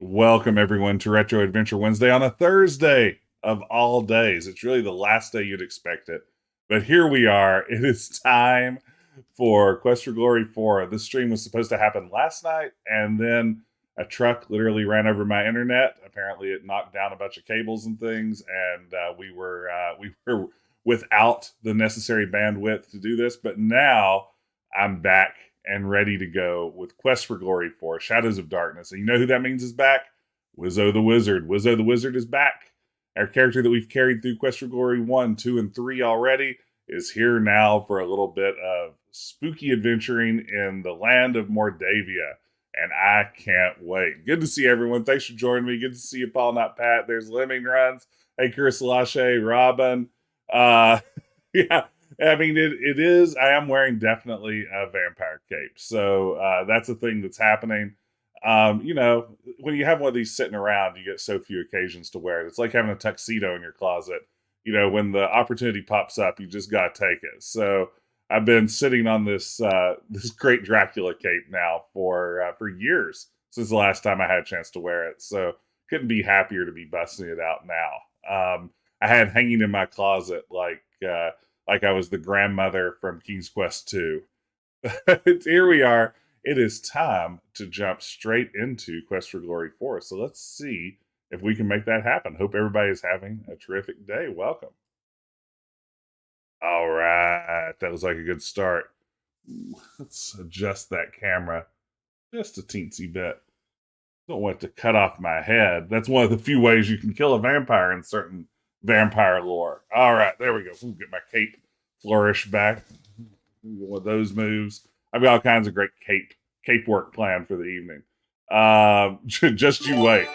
Welcome everyone to Retro Adventure Wednesday on a Thursday of all days. It's really the last day you'd expect it. But here we are. It is time for Quest for Glory 4. This stream was supposed to happen last night, and then a truck literally ran over my internet. Apparently it knocked down a bunch of cables and things, and we were without the necessary bandwidth to do this. But now I'm back and ready to go with Quest for Glory 4, Shadows of Darkness. And you know who that means is back? Wizzo the Wizard. Wizzo the Wizard is back. Our character that we've carried through Quest for Glory 1, 2, and 3 already is here now for a little bit of spooky adventuring in the Land of Mordavia. And I can't wait. Good to see everyone. Thanks for joining me. Good to see you, Paul, not Pat. There's Lemming Runs. Hey, Chris Lachey, Robin. Yeah. I mean, it is. I am wearing definitely a vampire cape, so that's a thing that's happening. When you have one of these sitting around, you get so few occasions to wear it. It's like having a tuxedo in your closet. When the opportunity pops up, you just gotta take it. So I've been sitting on this great Dracula cape now for years, since the last time I had a chance to wear it. So couldn't be happier to be busting it out now. I had hanging in my closet like I was the grandmother from King's Quest 2. Here we are. It is time to jump straight into Quest for Glory 4. So let's see if we can make that happen. Hope everybody is having a terrific day. Welcome. All right. That was like a good start. Let's adjust that camera just a teensy bit. Don't want it to cut off my head. That's one of the few ways you can kill a vampire in certain vampire lore. All right, there we go. Ooh, get my cape flourish back. One of those moves. I've got all kinds of great cape work planned for the evening. Just you wait.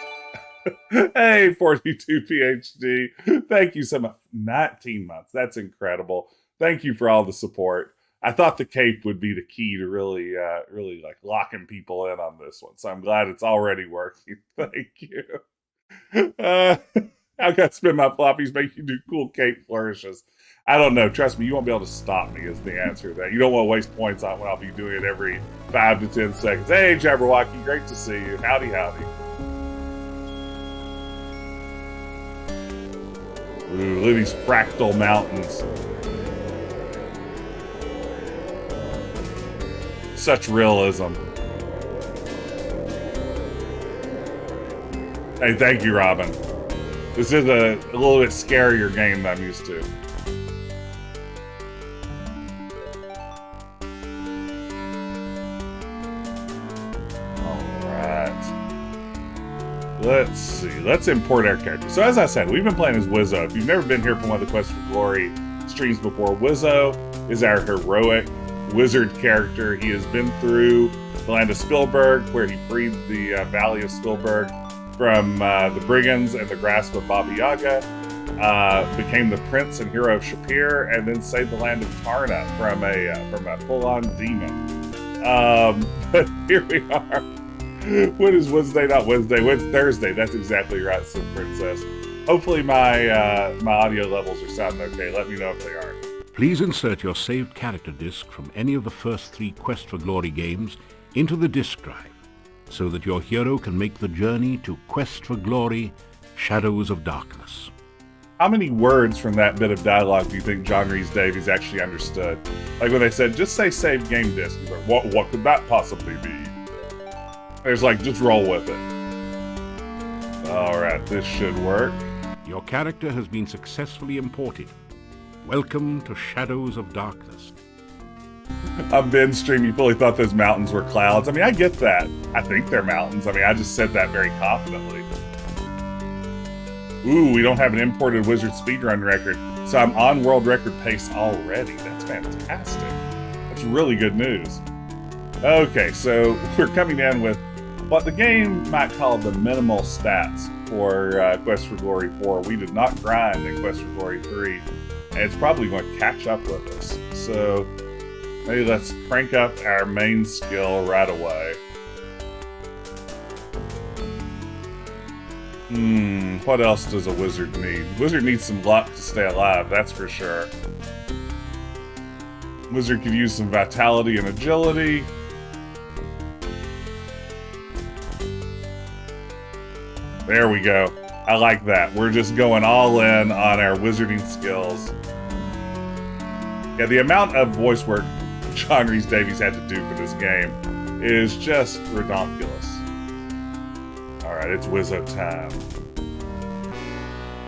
Hey, 42 PhD. Thank you so much. 19 months. That's incredible. Thank you for all the support. I thought the cape would be the key to really like locking people in on this one. So I'm glad it's already working. Thank you. I got to spin my floppies, make you do cool cape flourishes. I don't know. Trust me, you won't be able to stop me is the answer to that. You don't want to waste points on when I'll be doing it every 5 to 10 seconds. Hey, Jabberwocky, great to see you. Howdy, howdy. Ooh, look at these fractal mountains. Such realism. Hey, thank you, Robin. This is a little bit scarier game than I'm used to. Let's see. Let's import our character. So as I said, we've been playing as Wizzo. If you've never been here for one of the Quest for Glory streams before, Wizzo is our heroic wizard character. He has been through the land of Spielberg, where he freed the Valley of Spielberg from the brigands and the grasp of Baba Yaga, became the prince and hero of Shapir, and then saved the land of Tarna from a full-on demon. But here we are. When is Wednesday? Not Wednesday. When's Thursday? That's exactly right, Sim Princess. Hopefully my audio levels are sounding okay. Let me know if they aren't. Please insert your saved character disc from any of the first 3 Quest for Glory games into the disc drive, so that your hero can make the journey to Quest for Glory, Shadows of Darkness. How many words from that bit of dialogue do you think John Rhys-Davies actually understood? Like when they said, just say save game disc. He's like, what could that possibly be? There's like, just roll with it. Alright, this should work. Your character has been successfully imported. Welcome to Shadows of Darkness. On Ben's stream, you fully thought those mountains were clouds. I mean, I get that. I think they're mountains. I mean, I just said that very confidently. Ooh, we don't have an imported wizard speedrun record, so I'm on world record pace already. That's fantastic. That's really good news. Okay, so we're coming in with what the game might call the minimal stats for Quest for Glory 4. We did not grind in Quest for Glory 3, and it's probably going to catch up with us. So maybe let's crank up our main skill right away. What else does a wizard need? Wizard needs some luck to stay alive, that's for sure. Wizard could use some vitality and agility. There we go. I like that. We're just going all in on our wizarding skills. Yeah, the amount of voice work John Rhys-Davies had to do for this game is just redonkulous. Alright, it's Wizzo time.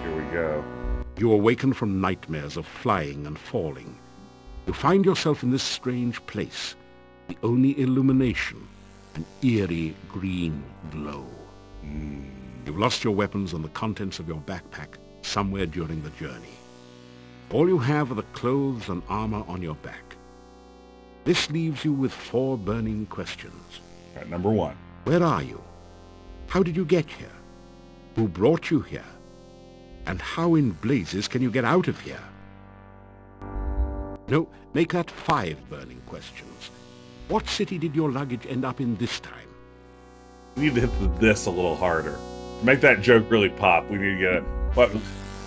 Here we go. You awaken from nightmares of flying and falling. You find yourself in this strange place. The only illumination, an eerie green glow. You've lost your weapons and the contents of your backpack somewhere during the journey. All you have are the clothes and armor on your back. This leaves you with 4 burning questions. Right, number 1. Where are you? How did you get here? Who brought you here? And how in blazes can you get out of here? No, make that 5 burning questions. What city did your luggage end up in this time? We need to hit this a little harder. To make that joke really pop, we need to get it.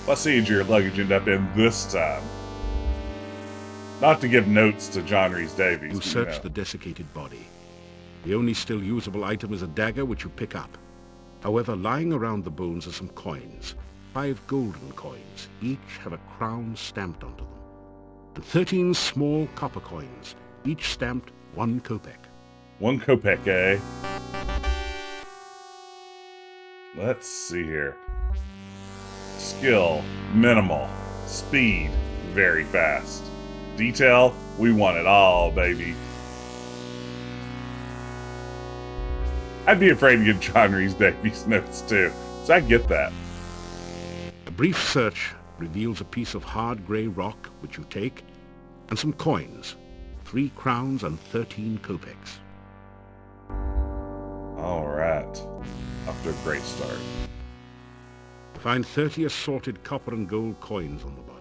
What city did your luggage end up in this time? Not to give notes to John Rhys-Davies. You search the desiccated body. The only still usable item is a dagger, which you pick up. However, lying around the bones are some coins. 5 golden coins. Each have a crown stamped onto them. And 13 small copper coins, each stamped 1 kopeck. 1 kopeck, eh? Let's see here. Skill, minimal. Speed, very fast. Detail, we want it all, baby. I'd be afraid to get John Rhys-Davies notes too, so I get that. A brief search reveals a piece of hard grey rock, which you take, and some coins, 3 crowns and 13 kopecks. All right, off to a great start. You find 30 assorted copper and gold coins on the body.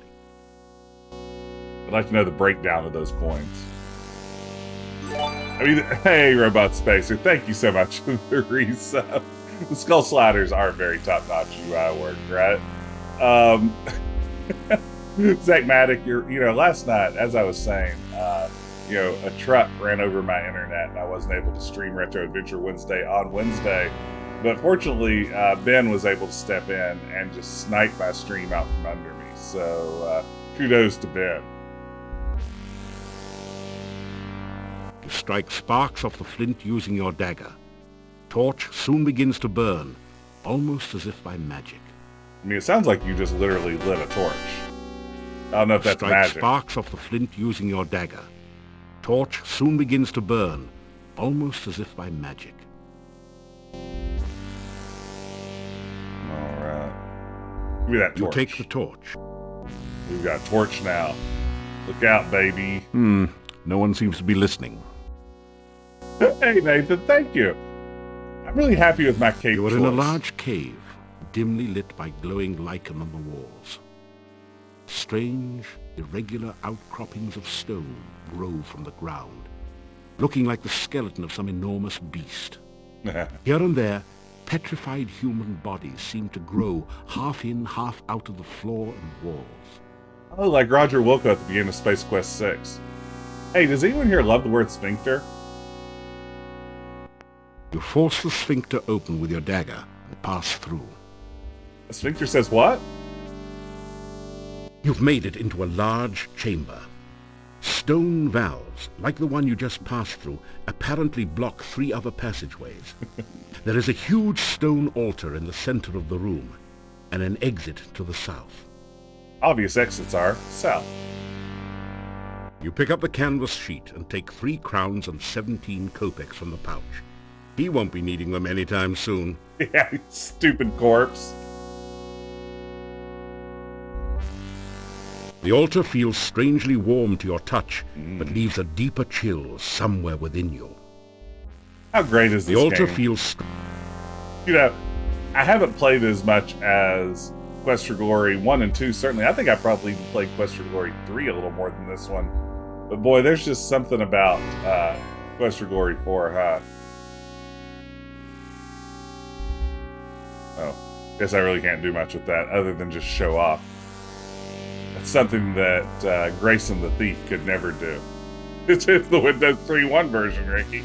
I'd like to know the breakdown of those coins. I mean, hey, Robot Spacer, thank you so much for the resub. The Skull Sliders are very top-notch UI work, right? Zach Maddock, last night, as I was saying, a truck ran over my internet and I wasn't able to stream Retro Adventure Wednesday on Wednesday. But fortunately, Ben was able to step in and just snipe my stream out from under me. So, kudos to Ben. You strike sparks off the flint using your dagger. Torch soon begins to burn, almost as if by magic. I mean, it sounds like you just literally lit a torch. I don't know if that's Strike magic. Sparks off the flint using your dagger. Torch soon begins to burn, almost as if by magic. Alright. Give me that torch. You take the torch. We've got a torch now. Look out, baby. No one seems to be listening. Hey, Nathan, thank you. I'm really happy with my cave You are choice. in a large cave, dimly lit by glowing lichen on the walls. Strange, irregular outcroppings of stone grow from the ground, looking like the skeleton of some enormous beast. Here and there, petrified human bodies seem to grow half in, half out of the floor and walls. Oh, like Roger Wilco at the beginning of Space Quest 6. Hey, does anyone here love the word sphincter? You force the sphincter open with your dagger and pass through. A sphincter says what? You've made it into a large chamber. Stone valves, like the one you just passed through, apparently block 3 other passageways. There is a huge stone altar in the center of the room, and an exit to the south. Obvious exits are south. You pick up the canvas sheet and take 3 crowns and 17 kopecks from the pouch. He won't be needing them anytime soon. Yeah, stupid corpse. The altar feels strangely warm to your touch, but leaves a deeper chill somewhere within you. How great is this The altar game? feels... I haven't played as much as Quest for Glory 1 and 2, certainly. I think I probably even played Quest for Glory 3 a little more than this one. But boy, there's just something about Quest for Glory 4, huh? Oh, guess I really can't do much with that other than just show off. That's something that Grayson the Thief could never do. It's the Windows 3.1 version, Ricky.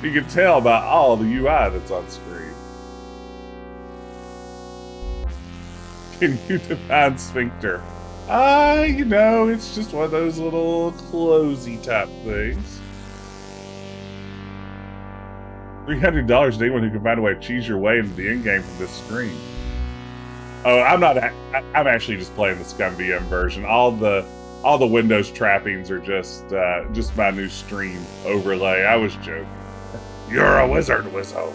You can tell by all the UI that's on screen. Can you define sphincter? You know, it's just one of those little closey type things. $300 to anyone who can find a way to cheese your way into the end game from this screen. Oh, I'm actually just playing the Scum VM version. All the Windows trappings are just my new stream overlay. I was joking. You're a wizard, Wizzo.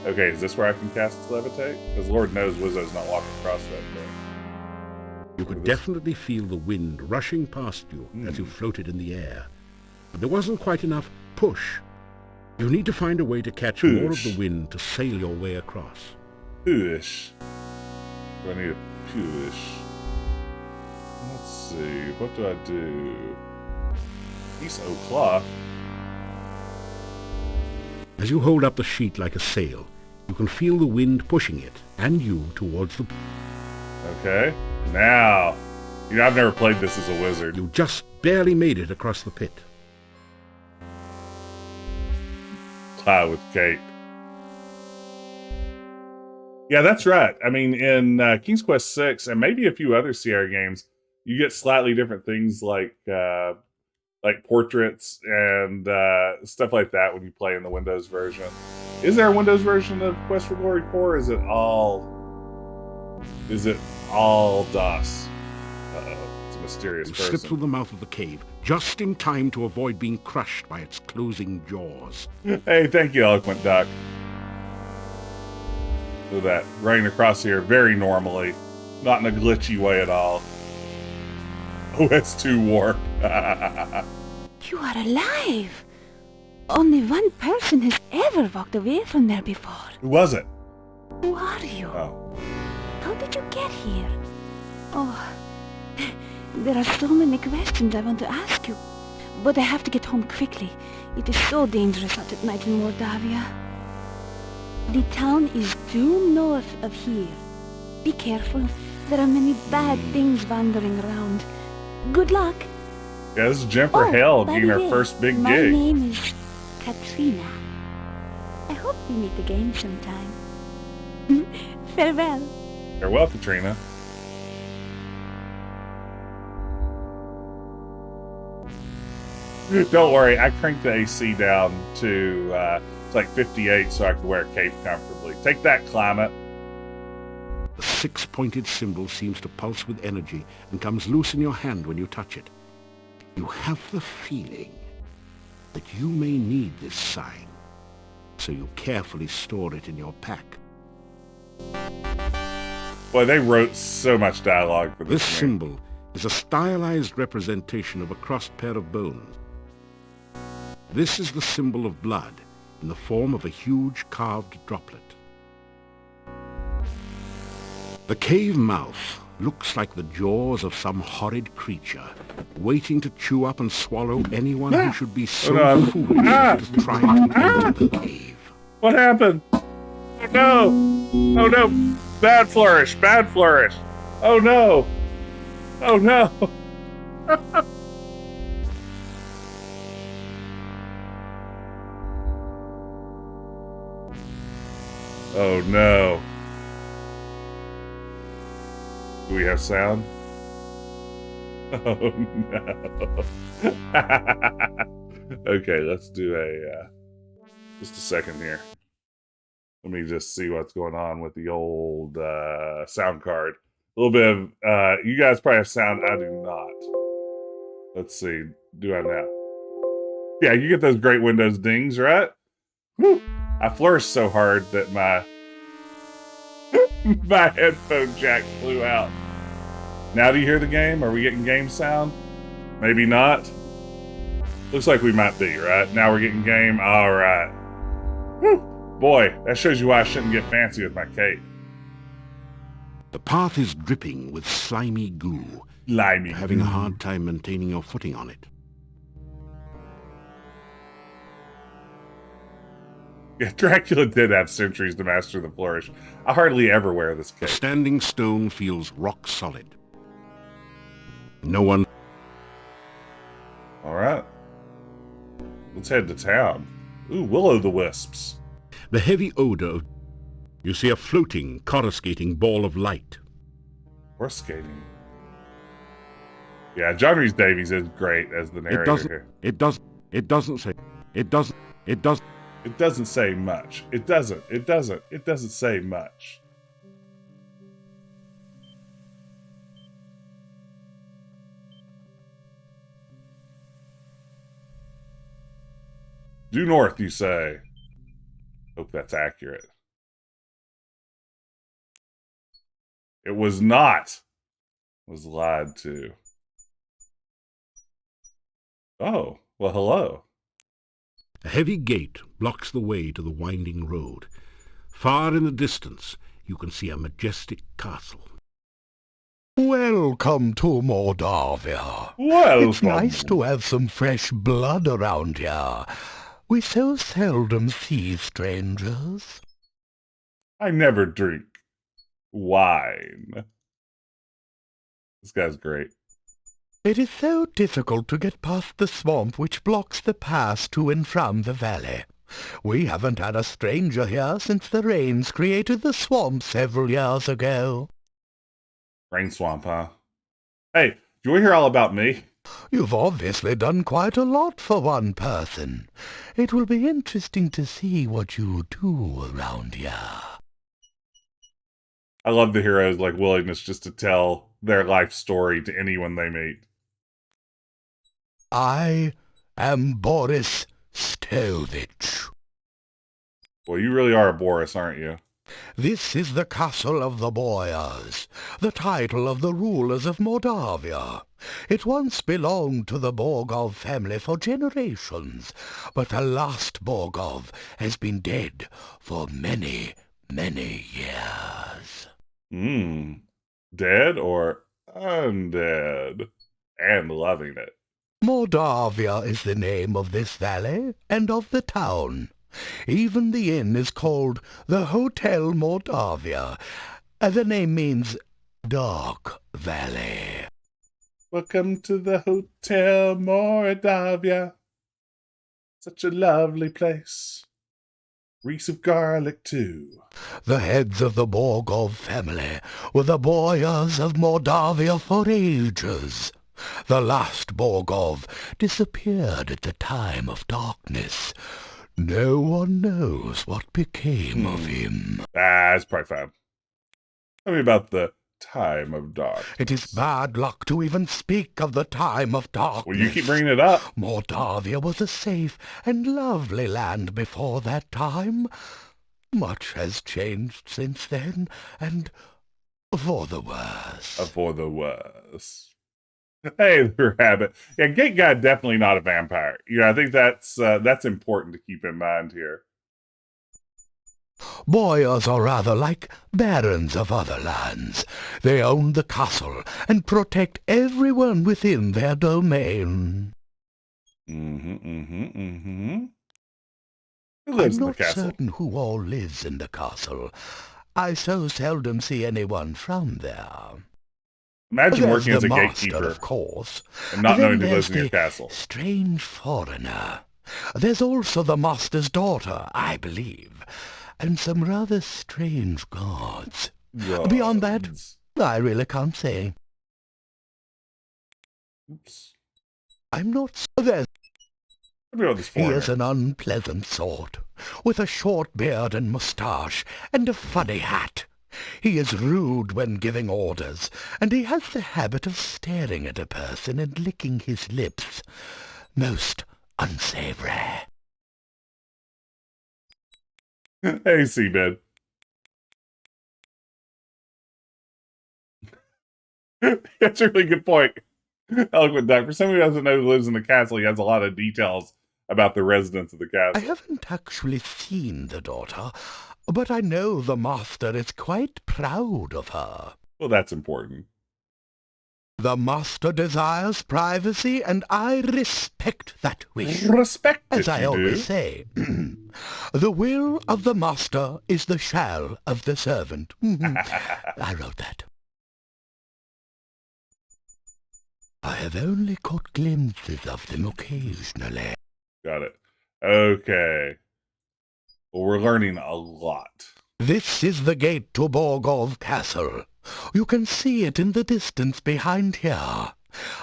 Okay, is this where I can cast levitate? Because Lord knows Wizzo's not walking across that thing. You could definitely feel the wind rushing past you as you floated in the air. But there wasn't quite enough push. You need to find a way to catch more of the wind to sail your way across. Push. Do I need a push? Let's see. What do I do? Piece of cloth. As you hold up the sheet like a sail, you can feel the wind pushing it and you towards the... Okay. Now, you know, I've never played this as a wizard. You just barely made it across the pit. Tie with cape. Yeah, that's right. I mean, in King's Quest VI and maybe a few other Sierra games, you get slightly different things like portraits and stuff like that when you play in the Windows version. Is there a Windows version of Quest for Glory 4? Or is it all DOS? It's a mysterious person. Slip through the mouth of the cave, just in time to avoid being crushed by its closing jaws. Hey, thank you, Eloquent Duck. Look at that, running across here very normally, not in a glitchy way at all. OS2 warp. You are alive! Only one person has ever walked away from there before. Who was it? Who are you? Oh. How did you get here? Oh, there are so many questions I want to ask you, but I have to get home quickly. It is so dangerous out at night in Mordavia. The town is due north of here. Be careful. There are many bad things wandering around. Good luck. Yeah, this is Jennifer Hale getting her first big my gig. My name is Katrina. I hope we meet again sometime. Farewell. Farewell, Katrina. Don't worry, I cranked the AC down to it's like 58 so I could wear a cape comfortably. Take that, climate. The six-pointed symbol seems to pulse with energy and comes loose in your hand when you touch it. You have the feeling that you may need this sign, so you carefully store it in your pack. Boy, they wrote so much dialogue for This symbol is a stylized representation of a crossed pair of bones. This is the symbol of blood in the form of a huge carved droplet. The cave mouth looks like the jaws of some horrid creature, waiting to chew up and swallow anyone who should be so foolish as to try to enter the cave. What happened? Oh no! Oh no! Bad flourish! Bad flourish! Oh no! Oh no! Oh no! Do we have sound? Oh no! Okay, let's do a just a second here. Let me just see what's going on with the old sound card. A little bit of you guys probably have sound. I do not. Let's see. Do I now? Yeah, you get those great Windows dings, right? Whew. I flourished so hard that my my headphone jack flew out. Now do you hear the game? Are we getting game sound? Maybe not. Looks like we might be, right? Now we're getting game. All right. Whew. Boy, that shows you why I shouldn't get fancy with my cape. The path is dripping with slimy goo. Slimy. Having a hard time maintaining your footing on it. Yeah, Dracula did have centuries to master the flourish. I hardly ever wear this The cape. standing stone feels rock solid. No one... All right. Let's head to town. Ooh, will-o'-the-wisps. The heavy odor of... You see a floating, coruscating ball of light. Horse skating. Yeah, John Rhys-Davies is great as the narrator here. It doesn't say much. It doesn't say much. Due north, you say. Hope that's accurate. It was not. Was lied to. Oh, well, hello. A heavy gate blocks the way to the winding road. Far in the distance, you can see a majestic castle. Welcome to Mordavia. Welcome. It's nice to have some fresh blood around here. We so seldom see strangers. I never drink wine. This guy's great. It is so difficult to get past the swamp which blocks the pass to and from the valley. We haven't had a stranger here since the rains created the swamp several years ago. Rain swamp, huh? Hey, do you want to hear all about me? You've obviously done quite a lot for one person. It will be interesting to see what you do around here. I love the hero's willingness just to tell their life story to anyone they meet. I am Boris Stovich. Well, you really are a Boris, aren't you? This is the castle of the Boyars, the title of the rulers of Mordavia. It once belonged to the Borgov family for generations, but the last Borgov has been dead for many, many years. Dead or undead? And loving it. Mordavia is the name of this valley and of the town. Even the inn is called the Hotel Mordavia. The name means Dark Valley. Welcome to the Hotel Mordavia. Such a lovely place. Reeks of garlic, too. The heads of the Borgov family were the Boyars of Mordavia for ages. The last Borgov disappeared at the time of darkness. No one knows what became of him. It's probably fine. Tell me about the time of darkness. It is bad luck to even speak of the time of darkness. Well, you keep bringing it up. Mordavia was a safe and lovely land before that time. Much has changed since then, and for the worse. For the worse. Hey, the rabbit. Yeah, Gate Guy definitely not a vampire. I think that's important to keep in mind here. Boyars are rather like barons of other lands. They own the castle and protect everyone within their domain. Who lives in the castle? I'm not certain who all lives in the castle. I so seldom see anyone from there. Imagine working as a master, gatekeeper, of course, and not knowing who there's lives in your the castle. Strange foreigner. There's also the master's daughter, I believe, and some rather strange guards. Beyond that, I really can't say. Oops. I'm not there. He is an unpleasant sort, with a short beard and moustache, and a funny hat. He is rude when giving orders, and he has the habit of staring at a person and licking his lips. Most unsavory. Hey, Seabed. That's a really good point. Eloquent Duck. For someone who doesn't know who lives in the castle, he has a lot of details about the residents of the castle. I haven't actually seen the daughter, but I know the master is quite proud of her. Well, that's important. The master desires privacy, and I respect that wish. Respect it, as I always say. The will of the master is the shall of the servant. I wrote that. I have only caught glimpses of them occasionally. Got it. Okay. Well, we're learning a lot. This is the gate to Borgov Castle. You can see it in the distance behind here.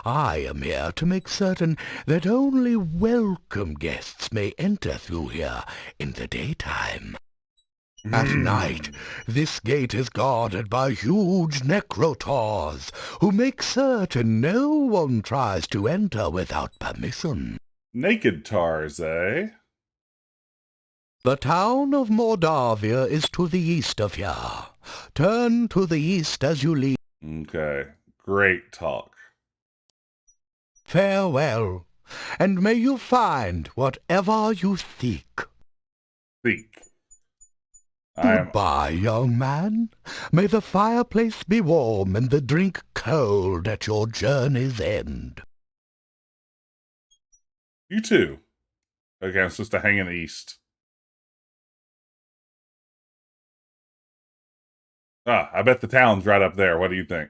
I am here to make certain that only welcome guests may enter through here in the daytime. At night, this gate is guarded by huge necrotors, who make certain no one tries to enter without permission. Naked tars, eh? The town of Mordavia is to the east of here. Turn to the east as you leave. Okay, great talk. Farewell, and may you find whatever you seek. Seek. Goodbye, young man. May the fireplace be warm and the drink cold at your journey's end. You too. Okay, I'm supposed to hang in the east. I bet the town's right up there. What do you think?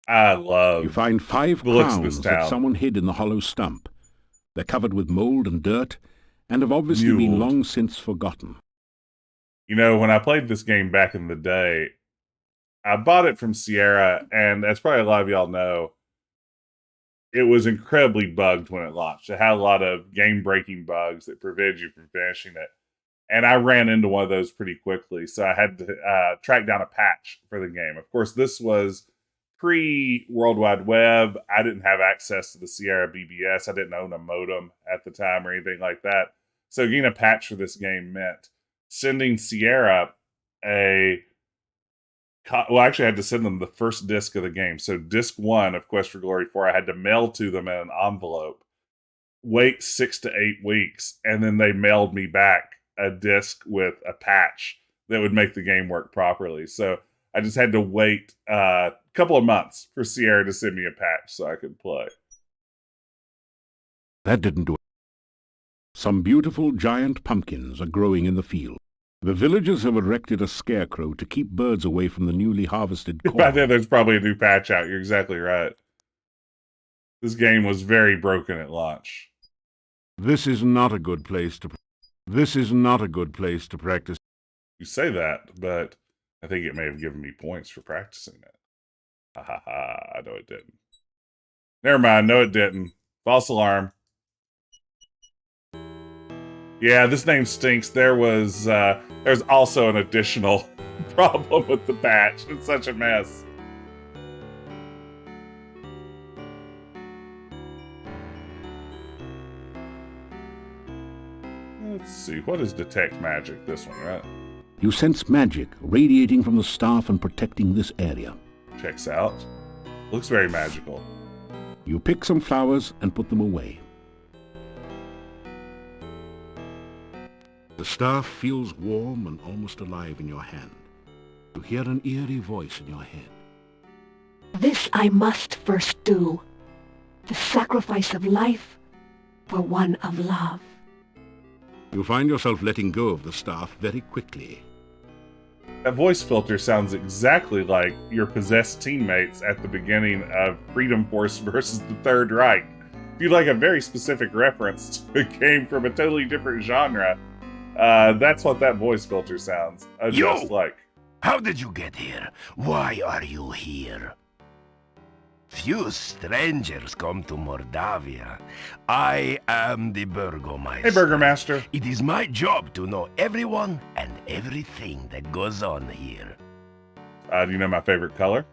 I love You find 5 the looks of crowns this that town. someone hid in the hollow stump. They're covered with mold and dirt, and have obviously been Muled. long since forgotten. You know, when I played this game back in the day, I bought it from Sierra, and as probably a lot of y'all know, it was incredibly bugged when it launched. It had a lot of game-breaking bugs that prevented you from finishing it. And I ran into one of those pretty quickly, so I had to track down a patch for the game. Of course, this was pre-World Wide Web. I didn't have access to the Sierra BBS. I didn't own a modem at the time or anything like that. So getting a patch for this game meant sending Sierra I actually had to send them the first disc of the game. So disc 1 of Quest for Glory 4, I had to mail to them in an envelope, wait 6 to 8 weeks, and then they mailed me back a disc with a patch that would make the game work properly. So I just had to wait a couple of months for Sierra to send me a patch so I could play. That didn't do it. Some beautiful giant pumpkins are growing in the field. The villagers have erected a scarecrow to keep birds away from the newly harvested corn. By then, there's probably a new patch out. You're exactly right. This game was very broken at launch. This is not a good place to practice. You say that, but I think it may have given me points for practicing it. Ha ha ha, I know it didn't. Never mind, no it didn't. False alarm. Yeah, this name stinks. There's also an additional problem with the patch. It's such a mess. Let's see, what is detect magic? This one, right? You sense magic radiating from the staff and protecting this area. Checks out. Looks very magical. You pick some flowers and put them away. The staff feels warm and almost alive in your hand. You hear an eerie voice in your head. This I must first do. The sacrifice of life for one of love. You find yourself letting go of the staff very quickly. That voice filter sounds exactly like your possessed teammates at the beginning of Freedom Force versus the Third Reich. If you'd like a very specific reference to a game from a totally different genre, that's what that voice filter sounds just like. How did you get here? Why are you here? Few strangers come to Mordavia. I am the Burgomaster. Hey, Burgermaster. It is my job to know everyone and everything that goes on here. Do you know my favorite color?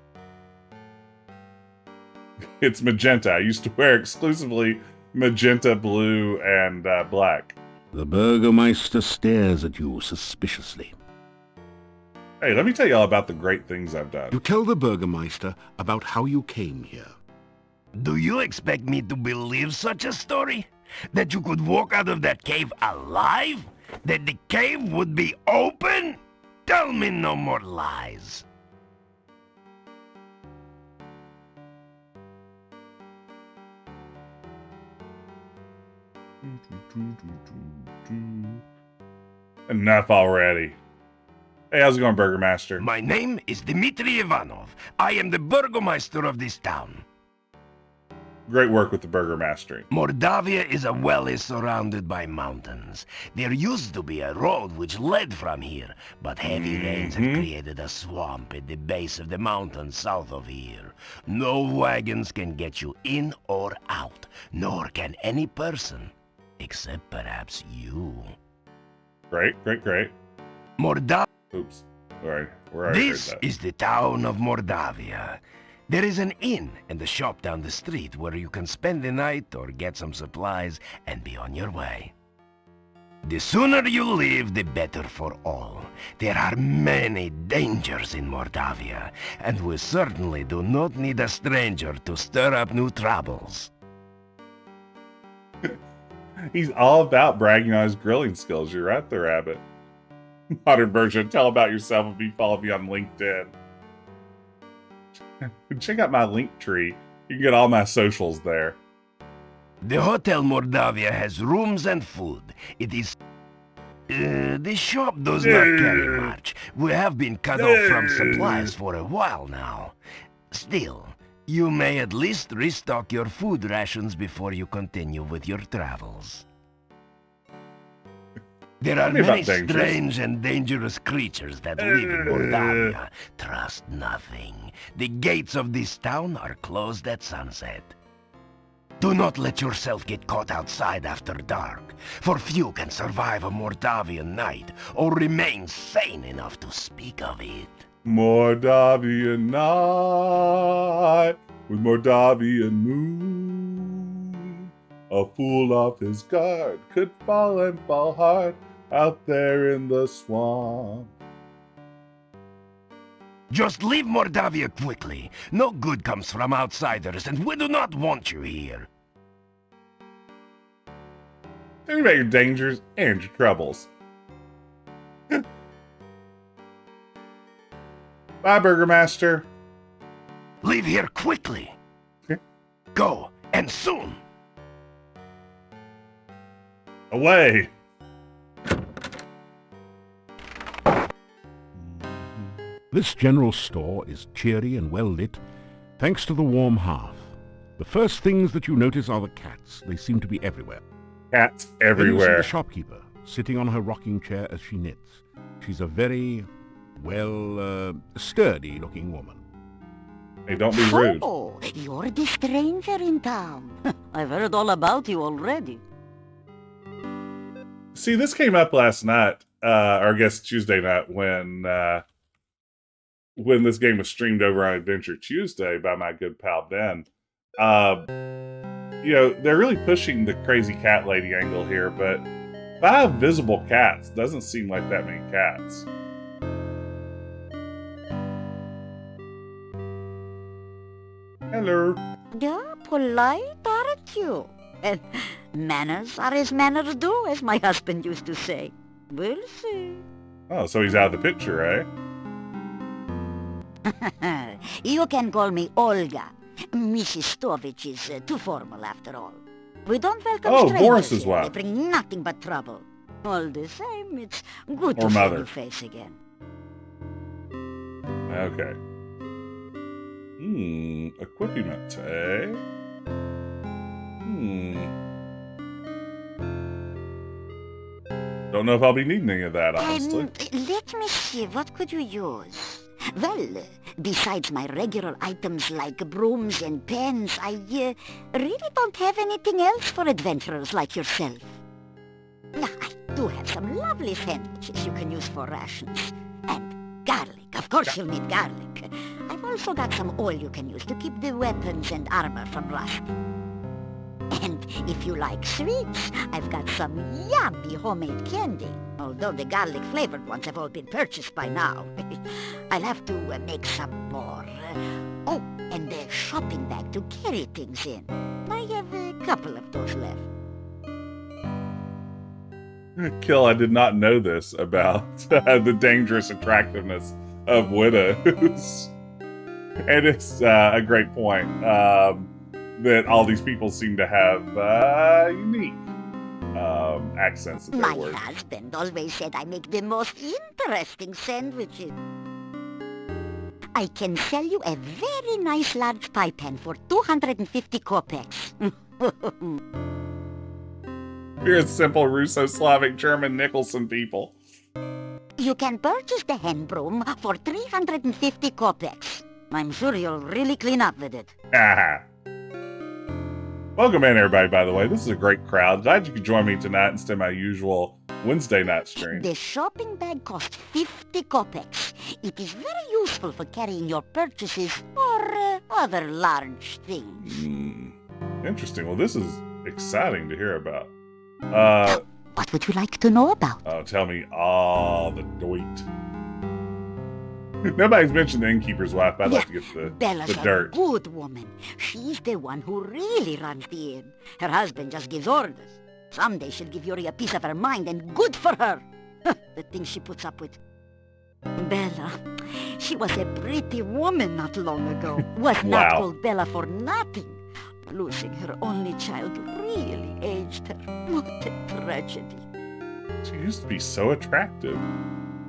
It's magenta. I used to wear exclusively magenta, blue, and black. The Burgomaster stares at you suspiciously. Hey, let me tell you all about the great things I've done. You tell the Burgomaster about how you came here. Do you expect me to believe such a story? That you could walk out of that cave alive? That the cave would be open? Tell me no more lies. Enough already. Hey, how's it going, Burgermaster? My name is Dmitri Ivanov. I am the Burgomaster of this town. Great work with the burger mastering. Mordavia is a valley surrounded by mountains. There used to be a road which led from here, but heavy rains have created a swamp at the base of the mountain south of here. No wagons can get you in or out, nor can any person, except perhaps you. Great. Mordavia. Oops. Sorry. This is the town of Mordavia. There is an inn and a shop down the street where you can spend the night or get some supplies and be on your way. The sooner you leave, the better for all. There are many dangers in Mordavia, and we certainly do not need a stranger to stir up new troubles. He's all about bragging on his grilling skills. You're right there, Rabbit. Modern version, tell about yourself if you follow me on LinkedIn. Check out my link tree. You can get all my socials there. The Hotel Mordavia has rooms and food. It is... the shop does not carry much. We have been cut off from supplies for a while now. Still, you may at least restock your food rations before you continue with your travels. There are many strange and dangerous creatures that live in Mordavia. Trust nothing. The gates of this town are closed at sunset. Do not let yourself get caught outside after dark, for few can survive a Mordavian night or remain sane enough to speak of it. Mordavian night with Mordavian moon. A fool off his guard could fall and fall hard out there in the swamp. Just leave Mordavia quickly. No good comes from outsiders, and we do not want you here. Think about your dangers and your troubles. Bye, Burger Master. Leave here quickly. Okay. Go, and soon. Away. This general store is cheery and well lit, thanks to the warm hearth. The first things that you notice are the cats. They seem to be everywhere. Cats Then you see everywhere. the shopkeeper, sitting on her rocking chair as she knits. She's a very, sturdy-looking woman. Hey, don't be rude. Oh, you're the stranger in town. I've heard all about you already. See, this came up last night, or I guess Tuesday night, when this game was streamed over on Adventure Tuesday by my good pal Ben. You know, they're really pushing the crazy cat lady angle here, but 5 visible cats doesn't seem like that many cats. Hello. Yeah, polite, aren't you? And manners are as manners do, as my husband used to say. We'll see. Oh, so he's out of the picture, eh? You can call me Olga. Mrs. Stovich is too formal after all. We don't welcome strangers Boris's here. wife. They bring nothing but trouble. All the same, it's good Or to see mother. your face again. Okay. Equipment, eh? Don't know if I'll be needing any of that, honestly. Let me see, what could you use? Well, besides my regular items like brooms and pens, I really don't have anything else for adventurers like yourself. Now, I do have some lovely sandwiches you can use for rations. And garlic. Of course you'll need garlic. I've also got some oil you can use to keep the weapons and armor from rusting. And if you like sweets, I've got some yummy homemade candy. Although the garlic-flavored ones have all been purchased by now. I'll have to make some more. Oh, and a shopping bag to carry things in. I have a couple of those left. Kill, I did not know this about the dangerous attractiveness of widows. And it's a great point that all these people seem to have unique accents that they My work. husband always said I make the most interesting sandwiches. I can sell you a very nice large pie pan for 250 kopecks. You're a simple Russo-Slavic German Nicholson people. You can purchase the hen broom for 350 kopecks. I'm sure you'll really clean up with it. Welcome in, everybody, by the way. This is a great crowd. Glad you could join me tonight instead of my usual Wednesday night stream. The shopping bag costs 50 kopecks. It is very useful for carrying your purchases or other large things. Interesting. Well, this is exciting to hear about. What would you like to know about? Oh, tell me all the doit. Nobody's mentioned the innkeeper's wife, but I'd like to get the dirt. Bella's a good woman. She's the one who really runs the inn. Her husband just gives orders. Someday she'll give Yuri a piece of her mind, and good for her. The things she puts up with. Bella, she was a pretty woman not long ago. Was not called Bella for nothing. Losing her only child really aged her. What a tragedy. She used to be so attractive.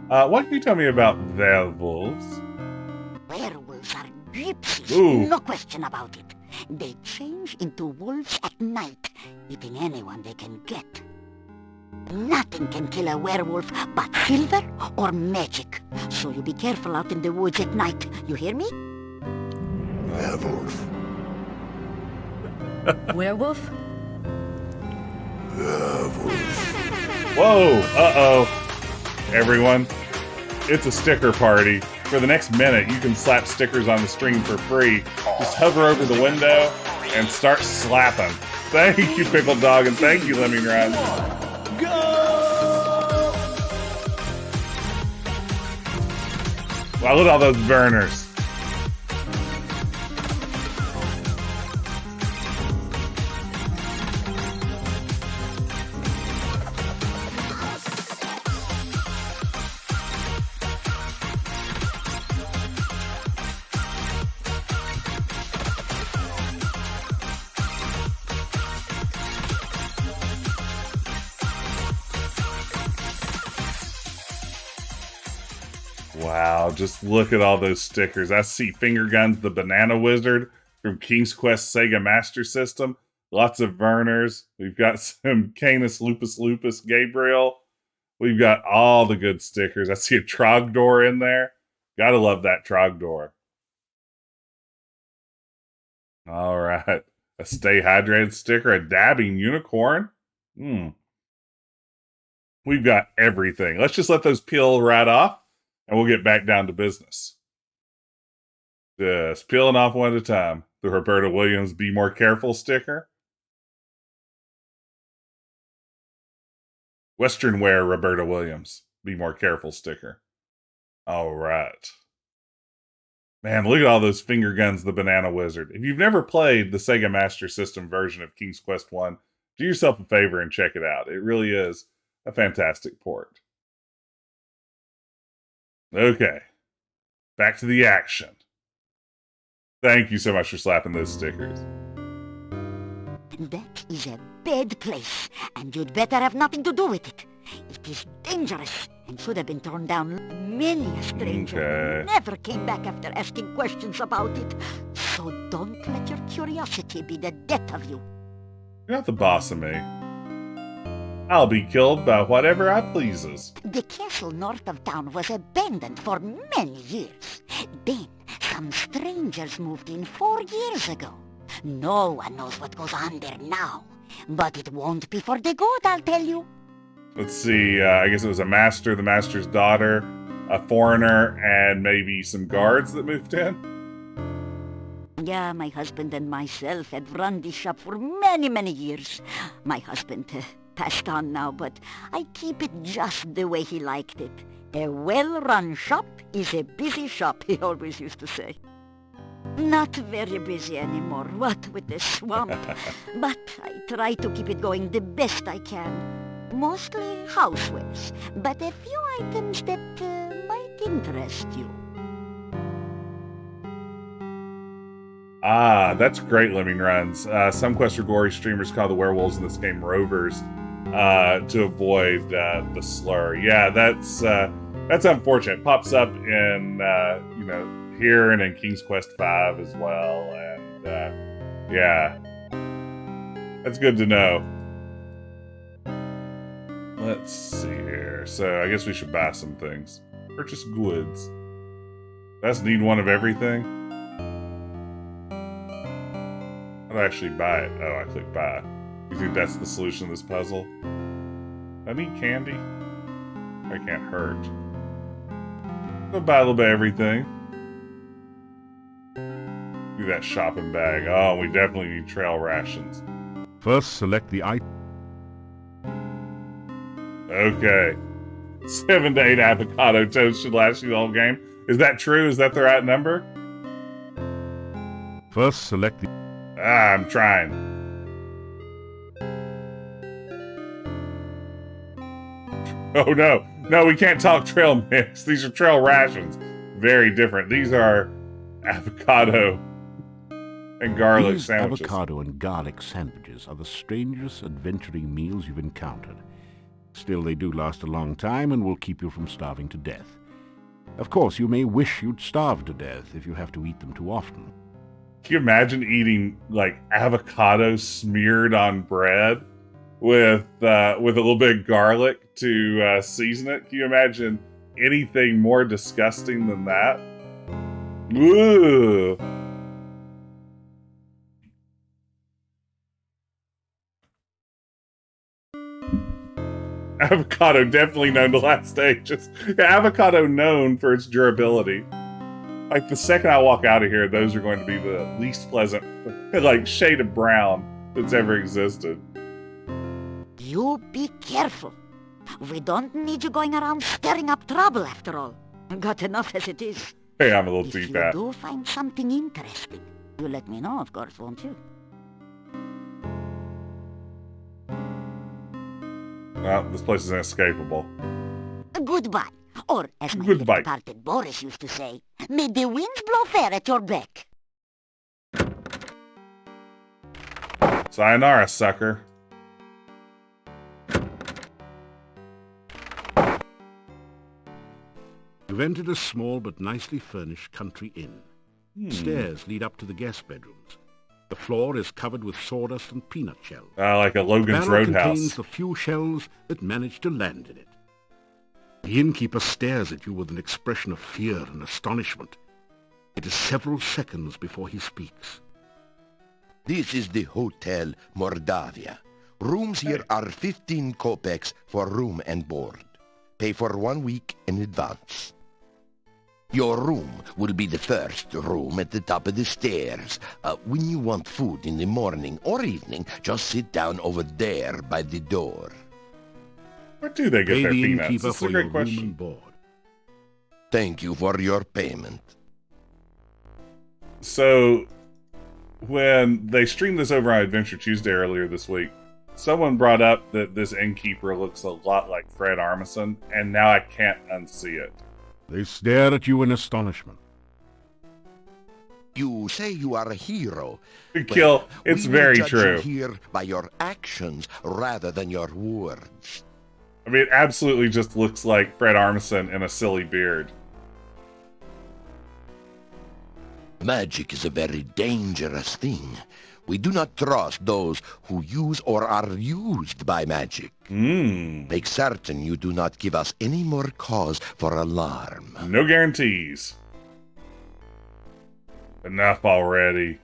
What can you tell me about werewolves? Werewolves are gypsies. Ooh. No question about it. They change into wolves at night, eating anyone they can get. Nothing can kill a werewolf but silver or magic. So you be careful out in the woods at night. You hear me? Werewolf. Werewolf? Whoa! Uh-oh. Everyone, it's a sticker party. For the next minute, you can slap stickers on the screen for free. Just hover over the window and start slapping. Thank you, Pickle Dog, and thank you, Lemming Run. Wow, look at all those burners. Wow, just look at all those stickers. I see Finger Guns the Banana Wizard from King's Quest Sega Master System. Lots of Verners. We've got some Canis Lupus Lupus Gabriel. We've got all the good stickers. I see a Trogdor in there. Gotta love that Trogdor. All right. A Stay Hydrated sticker. A Dabbing Unicorn. We've got everything. Let's just let those peel right off. And we'll get back down to business. Just peeling off one at a time. The Roberta Williams Be More Careful sticker. Western Wear Roberta Williams Be More Careful sticker. All right. Man, look at all those Finger Guns the Banana Wizard. If you've never played the Sega Master System version of King's Quest 1, do yourself a favor and check it out. It really is a fantastic port. Okay, back to the action. Thank you so much for slapping those stickers. That is a bad place, and you'd better have nothing to do with it. It is dangerous, and should have been torn down. Many a stranger never came back after asking questions about it. So don't let your curiosity be the death of you. You're not the boss of me. I'll be killed by whatever I pleases. The castle north of town was abandoned for many years. Then, some strangers moved in 4 years ago. No one knows what goes on there now. But it won't be for the good, I'll tell you. Let's see, I guess it was a master, the master's daughter, a foreigner, and maybe some guards that moved in? Yeah, my husband and myself had run this shop for many, many years. My husband passed on now, but I keep it just the way he liked it. A well-run shop is a busy shop, he always used to say. Not very busy anymore, what with the swamp. But I try to keep it going the best I can. Mostly housewares, but a few items that might interest you. Ah, that's great, Lemming Runs. Some Quest for Glory streamers call the werewolves in this game rovers to avoid the slur. Yeah, that's unfortunate. It pops up in here and in King's Quest V as well. And yeah, that's good to know. Let's see here. So I guess we should buy some things. Purchase goods. That's need one of everything. How do I actually buy it? Oh, I click buy. You think that's the solution to this puzzle? I need candy. I can't hurt. I'll buy a little bit of everything. Do that shopping bag. Oh, we definitely need trail rations. First, select the item. Okay. 7 to 8 avocado toast should last you the whole game. Is that true? Is that the right number? First, select the... I'm trying. Oh, no. No, we can't talk trail mix. These are trail rations. Very different. These are avocado and garlic These sandwiches. avocado and garlic sandwiches are the strangest adventuring meals you've encountered. Still, they do last a long time and will keep you from starving to death. Of course, you may wish you'd starve to death if you have to eat them too often. Can you imagine eating, like, avocado smeared on bread with a little bit of garlic to season it? Can you imagine anything more disgusting than that? Ooh. Avocado definitely known to last stages. Avocado known for its durability. Like, the second I walk out of here, those are going to be the least pleasant, like, shade of brown that's ever existed. You be careful. We don't need you going around stirring up trouble, after all. Got enough as it is. Hey, I'm a little If too you fat. do find something interesting, you let me know, of course, won't you? Well, this place is inescapable. Goodbye. Or, as my Goodbye. departed Boris used to say, may the winds blow fair at your beck. Sayonara, sucker. You've entered a small but nicely furnished country inn. Stairs lead up to the guest bedrooms. The floor is covered with sawdust and peanut shells. Like a Logan's The barrel Roadhouse. contains the few shells that manage to land in it. The innkeeper stares at you with an expression of fear and astonishment. It is several seconds before he speaks. This is the Hotel Mordavia. Rooms here are 15 kopecks for room and board. Pay for 1 week in advance. Your room will be the first room at the top of the stairs. When you want food in the morning or evening, just sit down over there by the door. Where do they get Pay their the peanuts? innkeeper That's for a your great room question. and board. Thank you for your payment. So, when they streamed this over on Adventure Tuesday earlier this week, someone brought up that this innkeeper looks a lot like Fred Armisen, and now I can't unsee it. They stare at you in astonishment. You say you are a hero. Kill. It's we will very judge true. you here by your actions rather than your words. I mean, it absolutely just looks like Fred Armisen in a silly beard. Magic is a very dangerous thing. We do not trust those who use or are used by magic. Make certain you do not give us any more cause for alarm. No guarantees. Enough already.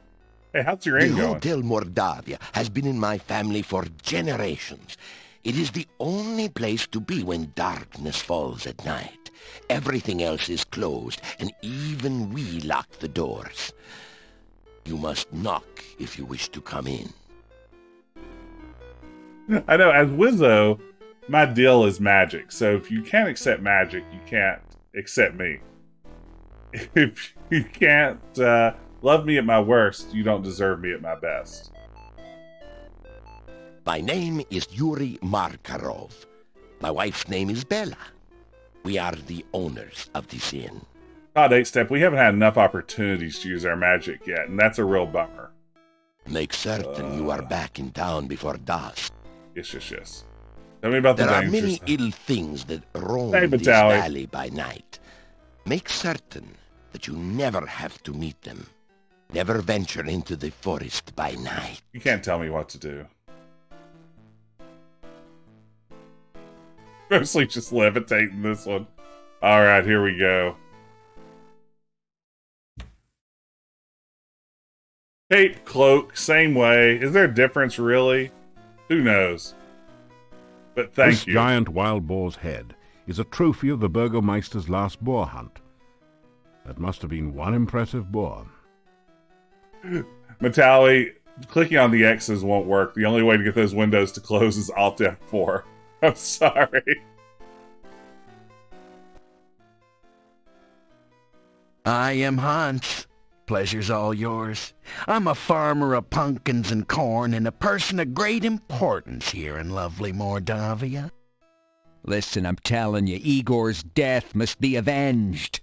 Hey, how's your The inn going? Hotel Mordavia has been in my family for generations. It is the only place to be when darkness falls at night. Everything else is closed, and even we lock the doors. You must knock if you wish to come in. I know, as Wizzo, my deal is magic. So if you can't accept magic, you can't accept me. If you can't love me at my worst, you don't deserve me at my best. My name is Yuri Markarov. My wife's name is Bella. We are the owners of this inn. Pod 8 Step, we haven't had enough opportunities to use our magic yet, and that's a real bummer. Make certain you are back in town before dusk. Yes. Tell me about the There are dangers. many ill things that roam Hey, this Vitaly. valley by night. Make certain that you never have to meet them. Never venture into the forest by night. You can't tell me what to do. Mostly just levitating this one. All right, here we go. Cape, cloak, same way. Is there a difference, really? Who knows? But thank you. This giant wild boar's head is a trophy of the Burgomeister's last boar hunt. That must have been one impressive boar. Metalli, clicking on the X's won't work. The only way to get those windows to close is Alt F4. I'm sorry. I am Hans. Pleasure's all yours. I'm a farmer of pumpkins and corn and a person of great importance here in lovely Mordavia. Listen, I'm telling you, Igor's death must be avenged.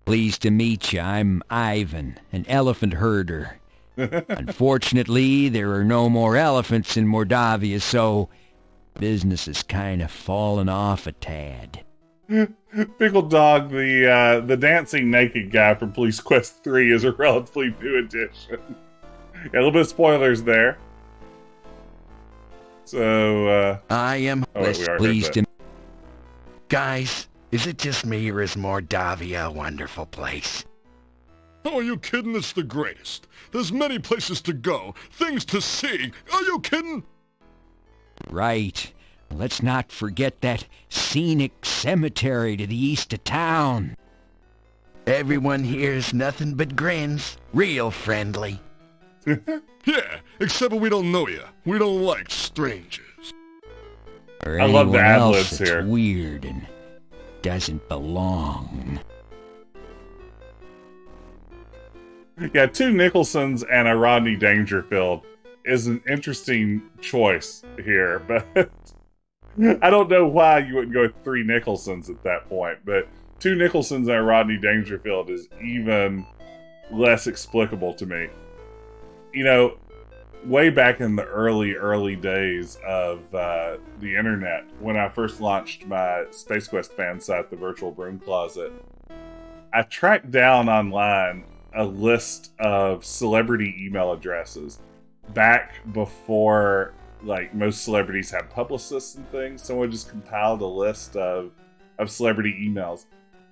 Pleased to meet you. I'm Ivan, an elephant herder. Unfortunately, there are no more elephants in Mordavia, so business has kind of fallen off a tad. Pickle Dog, the dancing naked guy from Police Quest 3 is a relatively new addition. Got a little bit of spoilers there. So, I am pleased to... Guys, is it just me or is Mordavia a wonderful place? Oh, are you kidding? It's the greatest. There's many places to go, things to see. Are you kidding? Right. Let's not forget that scenic cemetery to the east of town. Everyone here's nothing but grins. Real friendly. Yeah, except we don't know you. We don't like strangers. Or I love the anyone ad-libs else that's here. weird and doesn't belong. Yeah, two Nicholsons and a Rodney Dangerfield is an interesting choice here, but I don't know why you wouldn't go with three Nicholsons at that point, but two Nicholsons and a Rodney Dangerfield is even less explicable to me. You know, way back in the early days of the internet, when I first launched my Space Quest fan site, the Virtual Broom Closet, I tracked down online a list of celebrity email addresses back before, like, most celebrities had publicists and things. Someone just compiled a list of celebrity emails,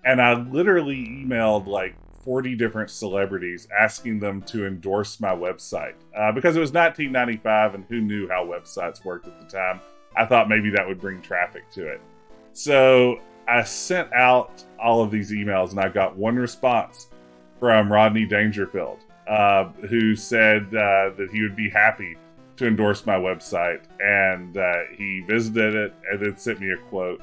and I literally emailed like 40 different celebrities asking them to endorse my website because it was 1995 and who knew how websites worked at the time. I thought maybe that would bring traffic to it. So I sent out all of these emails and I got one response from Rodney Dangerfield, who said that he would be happy to endorse my website, and he visited it and then sent me a quote,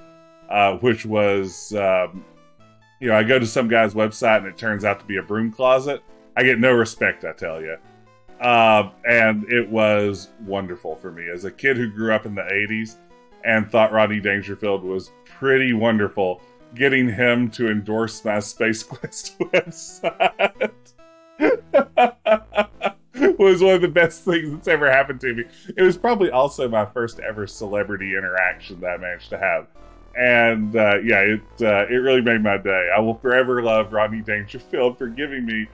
which was, you know, I go to some guy's website and it turns out to be a broom closet. I get no respect, I tell you. And it was wonderful for me as a kid who grew up in the 80s and thought Rodney Dangerfield was pretty wonderful. Getting him to endorse my Space Quest website was one of the best things that's ever happened to me. It was probably also my first ever celebrity interaction that I managed to have. And yeah, it really made my day. I will forever love Rodney Dangerfield for giving me,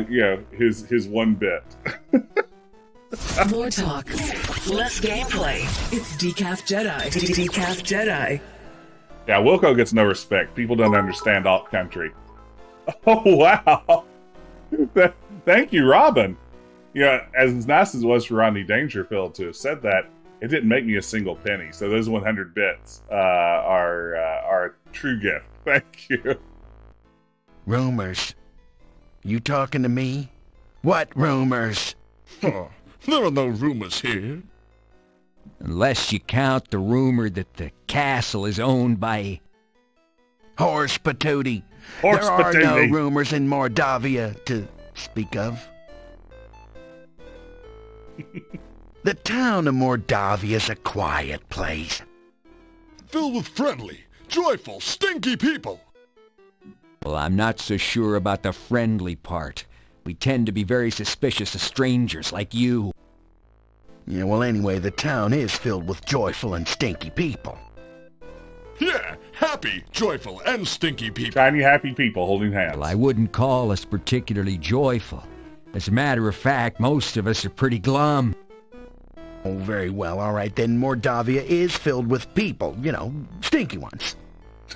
you know, his one bit. More talk, less gameplay. It's Decaf Jedi. Decaf Jedi. Yeah, Wilco gets no respect. People don't understand alt country. Oh, wow. Thank you, Robin. Yeah, as nice as it was for Rodney Dangerfield to have said that, it didn't make me a single penny. So those 100 bits are a true gift. Thank you. Rumors. You talking to me? What rumors? Huh. There are no rumors here. Unless you count the rumor that the castle is owned by... Horse patootie. Horse There are no patootie. rumors in Mordavia to speak of. The town of Mordavia is a quiet place. Filled with friendly, joyful, stinky people. Well, I'm not so sure about the friendly part. We tend to be very suspicious of strangers like you. Yeah, well, anyway, the town is filled with joyful and stinky people. Yeah, Happy, joyful, and stinky people. Shiny, happy people holding hands. Well, I wouldn't call us particularly joyful. As a matter of fact, most of us are pretty glum. Oh, very well. All right, then Mordavia is filled with people. You know, stinky ones.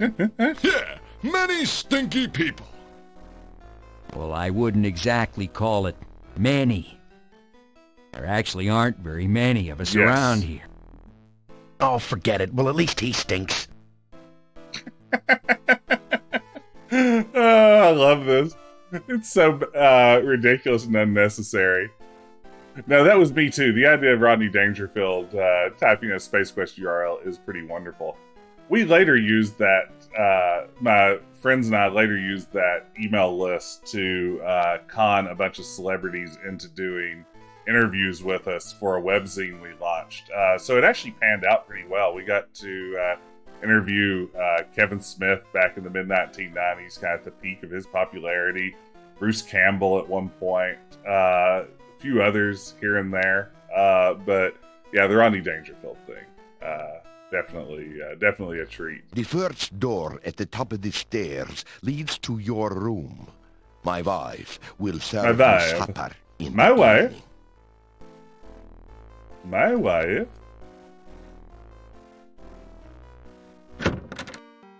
Yeah, many stinky people. Well, I wouldn't exactly call it many. There actually aren't very many of us around here. Oh, forget it. Well, at least he stinks. Oh, I love this. It's so ridiculous and unnecessary. No, that was me too. The idea of Rodney Dangerfield typing a Space Quest URL is pretty wonderful. We later used that, my friends and I later used that email list to con a bunch of celebrities into doing interviews with us for a webzine we launched. So it actually panned out pretty well. We got to interview Kevin Smith back in the mid-1990s, kind of at the peak of his popularity. Bruce Campbell at one point. A few others here and there. But yeah, the Rodney Dangerfield thing. Definitely a treat. The first door at the top of the stairs leads to your room. My wife will serve you supper in My the wife? evening. My wife?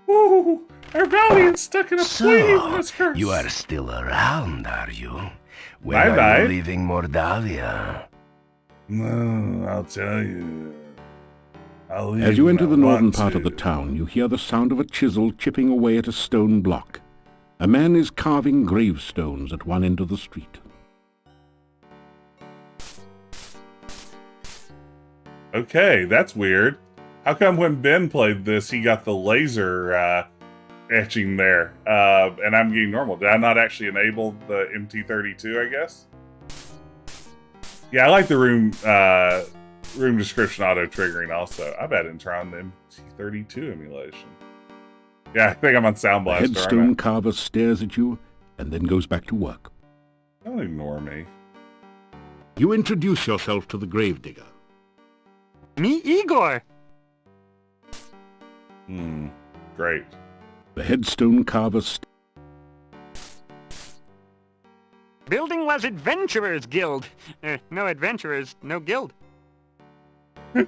Ooh, our valley is stuck in a flameless curse. You are still around, are you? When My are wife? you leaving Mordavia? No, I'll tell you. I'll leave As you enter when the I northern want part of the to. town, you hear the sound of a chisel chipping away at a stone block. A man is carving gravestones at one end of the street. Okay, that's weird. How come when Ben played this, he got the laser etching there, and I'm getting normal? Did I not actually enable the MT32, I guess? Yeah, I like the room description auto-triggering also. I bet I didn't turn on the MT32 emulation. Yeah, I think I'm on Sound The Blaster. headstone carver stares at you and then goes back to work. Don't ignore me. You introduce yourself to the gravedigger. Me, Igor. Great. The headstone carver Building was Adventurers Guild. No adventurers, no guild.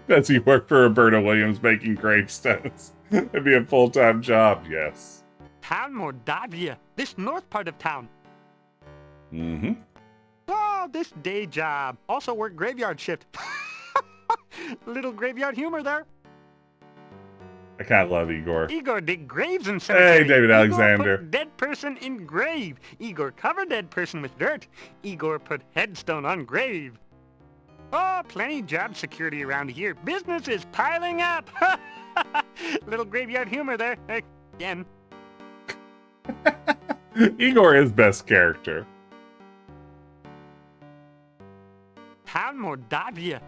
Does he work for Roberta Williams making gravestones? It'd be a full-time job, yes. Town Mordavia. This north part of town. Mm-hmm. Oh, this day job. Also work graveyard shift. Little graveyard humor there. I kind of love Igor. Igor dig graves in cemetery. Hey, David Igor Alexander. put dead person in grave. Igor cover dead person with dirt. Igor put headstone on grave. Oh, plenty job security around here. Business is piling up. Little graveyard humor there. Again. Igor is best character. Town Mordavia.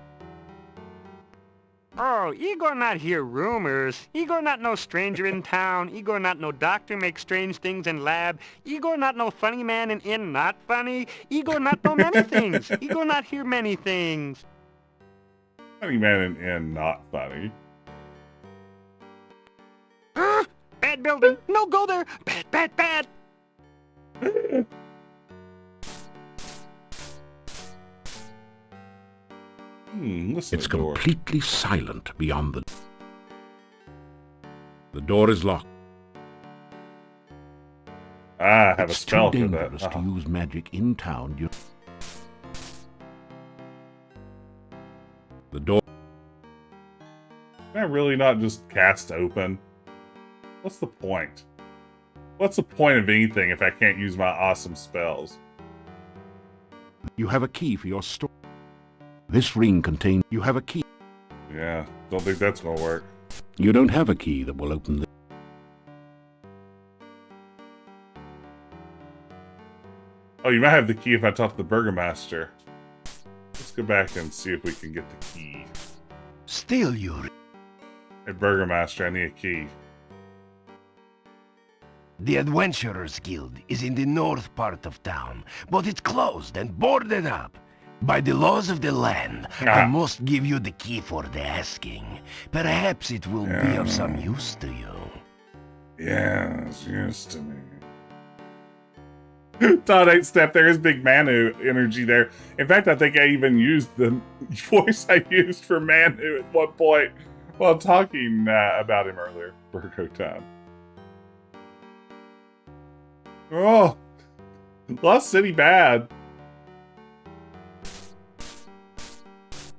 Oh, Igor not hear rumors. Igor not no stranger in town. Igor not no doctor make strange things in lab. Igor not no funny man in not funny. Igor not know many things. Igor not hear many things. Funny man in not funny. Bad building. No go there. Bad, bad, bad. Listen It's to the door. completely silent beyond the... The door is locked. I have a It's spell too for that. dangerous to use magic in town. The door... Can I really not just cast open? What's the point? What's the point of anything if I can't use my awesome spells? You have a key for your store. This ring contains... You have a key. Yeah, don't think that's gonna work. You don't have a key that will open the... Oh, you might have the key if I talk to the Burgomaster. Let's go back and see if we can get the key. Still you... Hey, Burgomaster, I need a key. The Adventurers Guild is in the north part of town, but it's closed and boarded up. By the laws of the land, I must give you the key for the asking. Perhaps it will be of some use to you. Yes, used to me. Todd 8 Step, there is big Manu energy there. In fact, I think I even used the voice I used for Manu at one point while talking about him earlier. Virgo time. Oh, Lost City bad.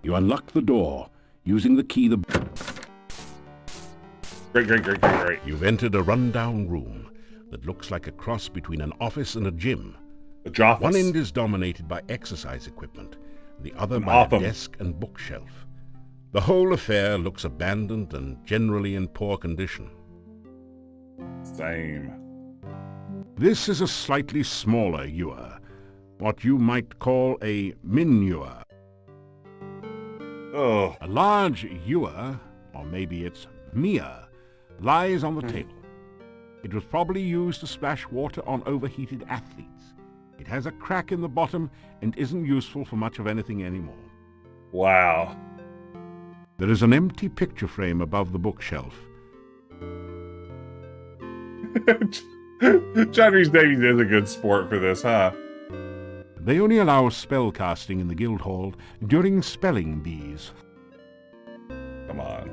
You unlock the door using the key. Great. You've entered a rundown room that looks like a cross between an office and a gym. A joffice. One end is dominated by exercise equipment, the other by a desk and bookshelf. The whole affair looks abandoned and generally in poor condition. Same. This is a slightly smaller ewer, what you might call a min ewer. Oh. A large ewer, or maybe it's Mia, lies on the table. It was probably used to splash water on overheated athletes. It has a crack in the bottom and isn't useful for much of anything anymore. Wow. There is an empty picture frame above the bookshelf. John Rhys-Davies is a good sport for this, huh? They only allow spell casting in the guild hall during spelling bees. Come on.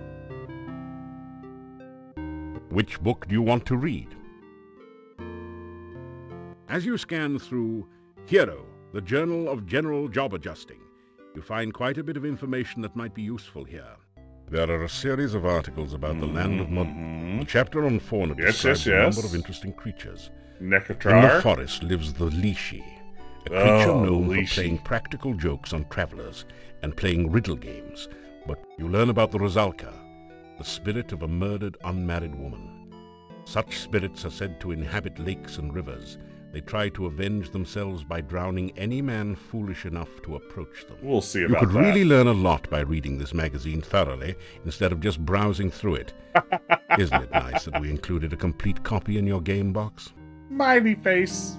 Which book do you want to read? As you scan through Hero, the Journal of General Job Adjusting, you find quite a bit of information that might be useful here. There are a series of articles about the Land of Mordavia. The chapter on fauna describes a number of interesting creatures. Necatrar. In the forest lives the Lishi, a creature known for playing practical jokes on travelers and playing riddle games. But you learn about the Rosalka, the spirit of a murdered unmarried woman. Such spirits are said to inhabit lakes and rivers. They try to avenge themselves by drowning any man foolish enough to approach them. We'll see about that. You could really learn a lot by reading this magazine thoroughly instead of just browsing through it. Isn't it nice that we included a complete copy in your game box? Smiley face.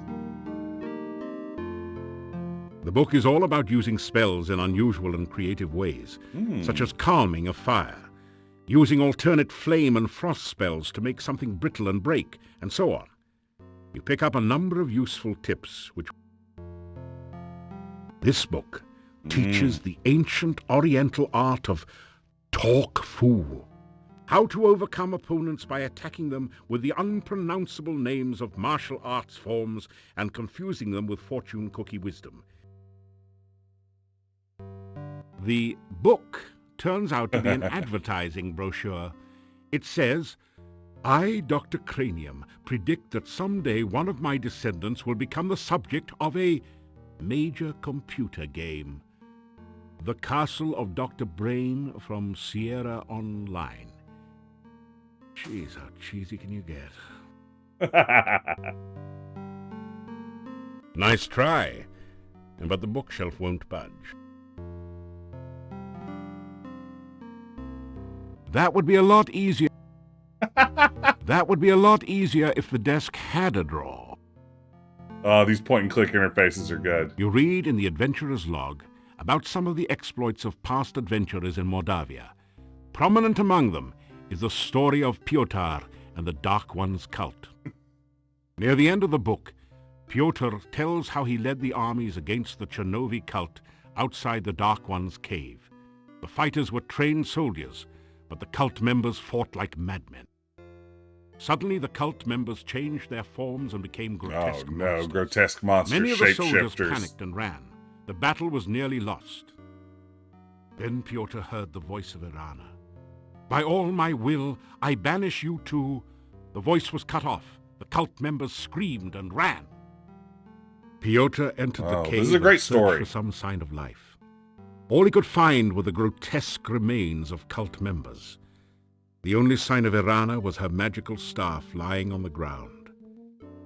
The book is all about using spells in unusual and creative ways, such as calming a fire, using alternate flame and frost spells to make something brittle and break, and so on. You pick up a number of useful tips, which... This book teaches the ancient oriental art of talk fool. How to overcome opponents by attacking them with the unpronounceable names of martial arts forms and confusing them with fortune cookie wisdom. The book turns out to be an advertising brochure. It says, I, Dr. Cranium, predict that someday one of my descendants will become the subject of a major computer game. The Castle of Dr. Brain from Sierra Online. Jeez, how cheesy can you get? Nice try, but the bookshelf won't budge. That would be a lot easier. That would be a lot easier if the desk had a drawer. Oh, these point-and-click interfaces are good. You read in the adventurer's log about some of the exploits of past adventurers in Mordavia. Prominent among them is the story of Piotr and the Dark One's cult. Near the end of the book, Piotr tells how he led the armies against the Chernovi cult outside the Dark One's cave. The fighters were trained soldiers, but the cult members fought like madmen. Suddenly, the cult members changed their forms and became grotesque monsters. Grotesque monsters, Many of the soldiers shapeshifters. panicked and ran. The battle was nearly lost. Then Piotr heard the voice of Irana. By all my will, I banish you to... The voice was cut off. The cult members screamed and ran. Piotr entered the cave this is a great and searched story. for some sign of life. All he could find were the grotesque remains of cult members. The only sign of Irana was her magical staff lying on the ground.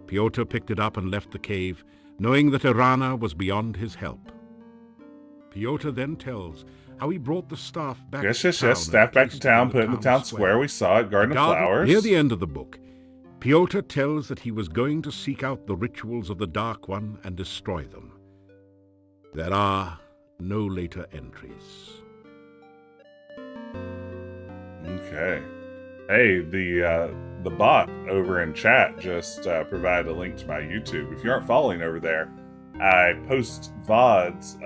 Piotr picked it up and left the cave, knowing that Irana was beyond his help. Piotr then tells how he brought the staff back to town. Yes, staff back to town, put it in the town square. We saw it, Garden of Flowers. Near the end of the book, Piotr tells that he was going to seek out the rituals of the Dark One and destroy them. There are no later entries. Okay. Hey, the the bot over in chat just provided a link to my YouTube. If you aren't following over there, I post VODs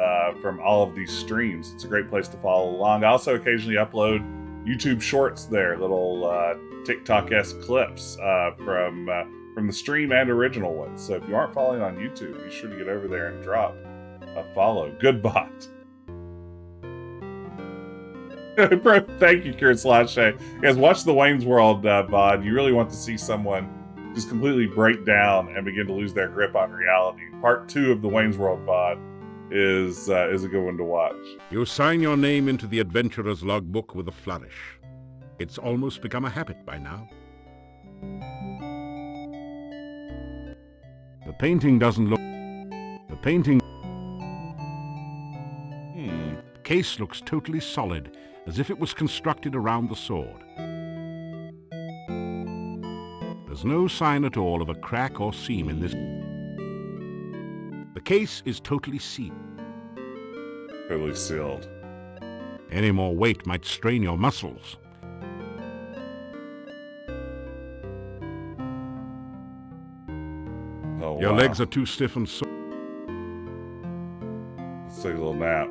from all of these streams. It's a great place to follow along. I also occasionally upload YouTube shorts there, little TikTok-esque clips from the stream and original ones. So if you aren't following on YouTube, be sure to get over there and drop a follow. Good bot. Thank you, Kurt Slashay. Guys, watch the Wayne's World VOD. You really want to see someone just completely break down and begin to lose their grip on reality. Part 2 of the Wayne's World VOD is a good one to watch. You sign your name into the adventurer's logbook with a flourish. It's almost become a habit by now. The painting doesn't look... The painting... The case looks totally solid, as if it was constructed around the sword. There's no sign at all of a crack or seam in this. The case is totally sealed. Totally sealed. Any more weight might strain your muscles. Oh, Your wow. legs are too stiff and sore. Let's take a little nap.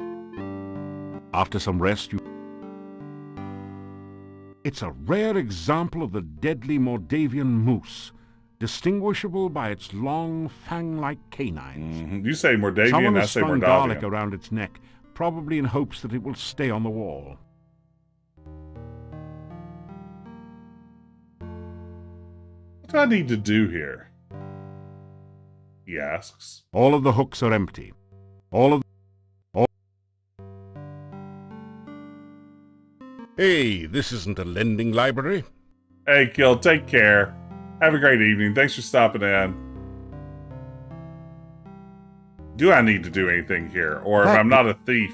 After some rest, It's a rare example of the deadly Mordavian moose, distinguishable by its long, fang-like canines. You say Mordavian, Someone I has say strung Mordavian. garlic around its neck, probably in hopes that it will stay on the wall. What do I need to do here? He asks. All of the hooks are empty. Hey, this isn't a lending library. Hey, Kill, take care. Have a great evening. Thanks for stopping in. Do I need to do anything here? Or if I'm not a thief,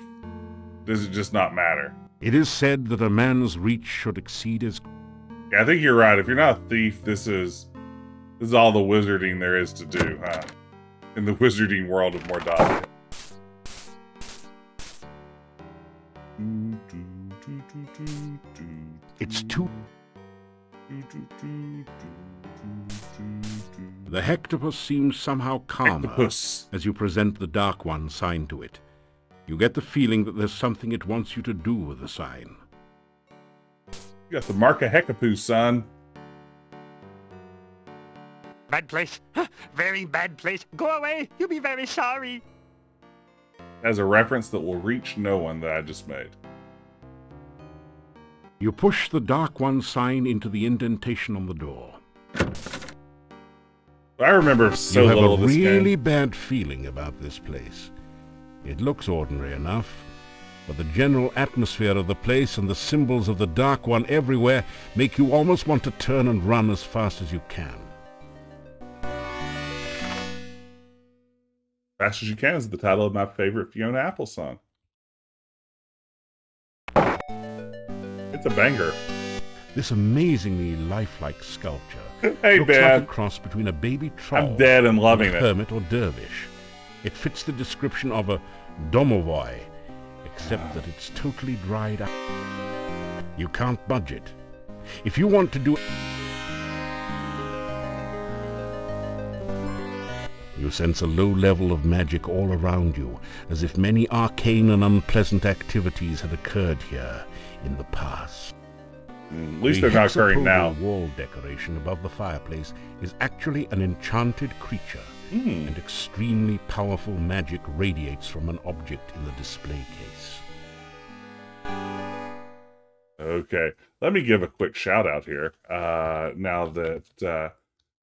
does it just not matter? It is said that a man's reach should exceed his... Yeah, I think you're right. If you're not a thief, this is all the wizarding there is to do, huh? In the wizarding world of Mordavia. It's too... The hectopus seems somehow calmer as you present the Dark One sign to it. You get the feeling that there's something it wants you to do with the sign. You got the mark of Hecapoo, son. Bad place. Very bad place. Go away. You'll be very sorry. As a reference that will reach no one that I just made. You push the Dark One sign into the indentation on the door. I remember so little of this game. You have a really bad feeling about this place. It looks ordinary enough, but the general atmosphere of the place and the symbols of the Dark One everywhere make you almost want to turn and run as fast as you can. Fast as You Can is the title of my favorite Fiona Apple song. It's a banger. This amazingly lifelike sculpture hey, looks man. like a cross between a baby troll I'm dead and loving and a hermit or dervish. It fits the description of a domovoi, except that it's totally dried up. You can't budge it. If you want to do... You sense a low level of magic all around you, as if many arcane and unpleasant activities had occurred here in the past. At least they're not occurring now. The wall decoration above the fireplace is actually an enchanted creature, and extremely powerful magic radiates from an object in the display case. Okay, let me give a quick shout out here. Now that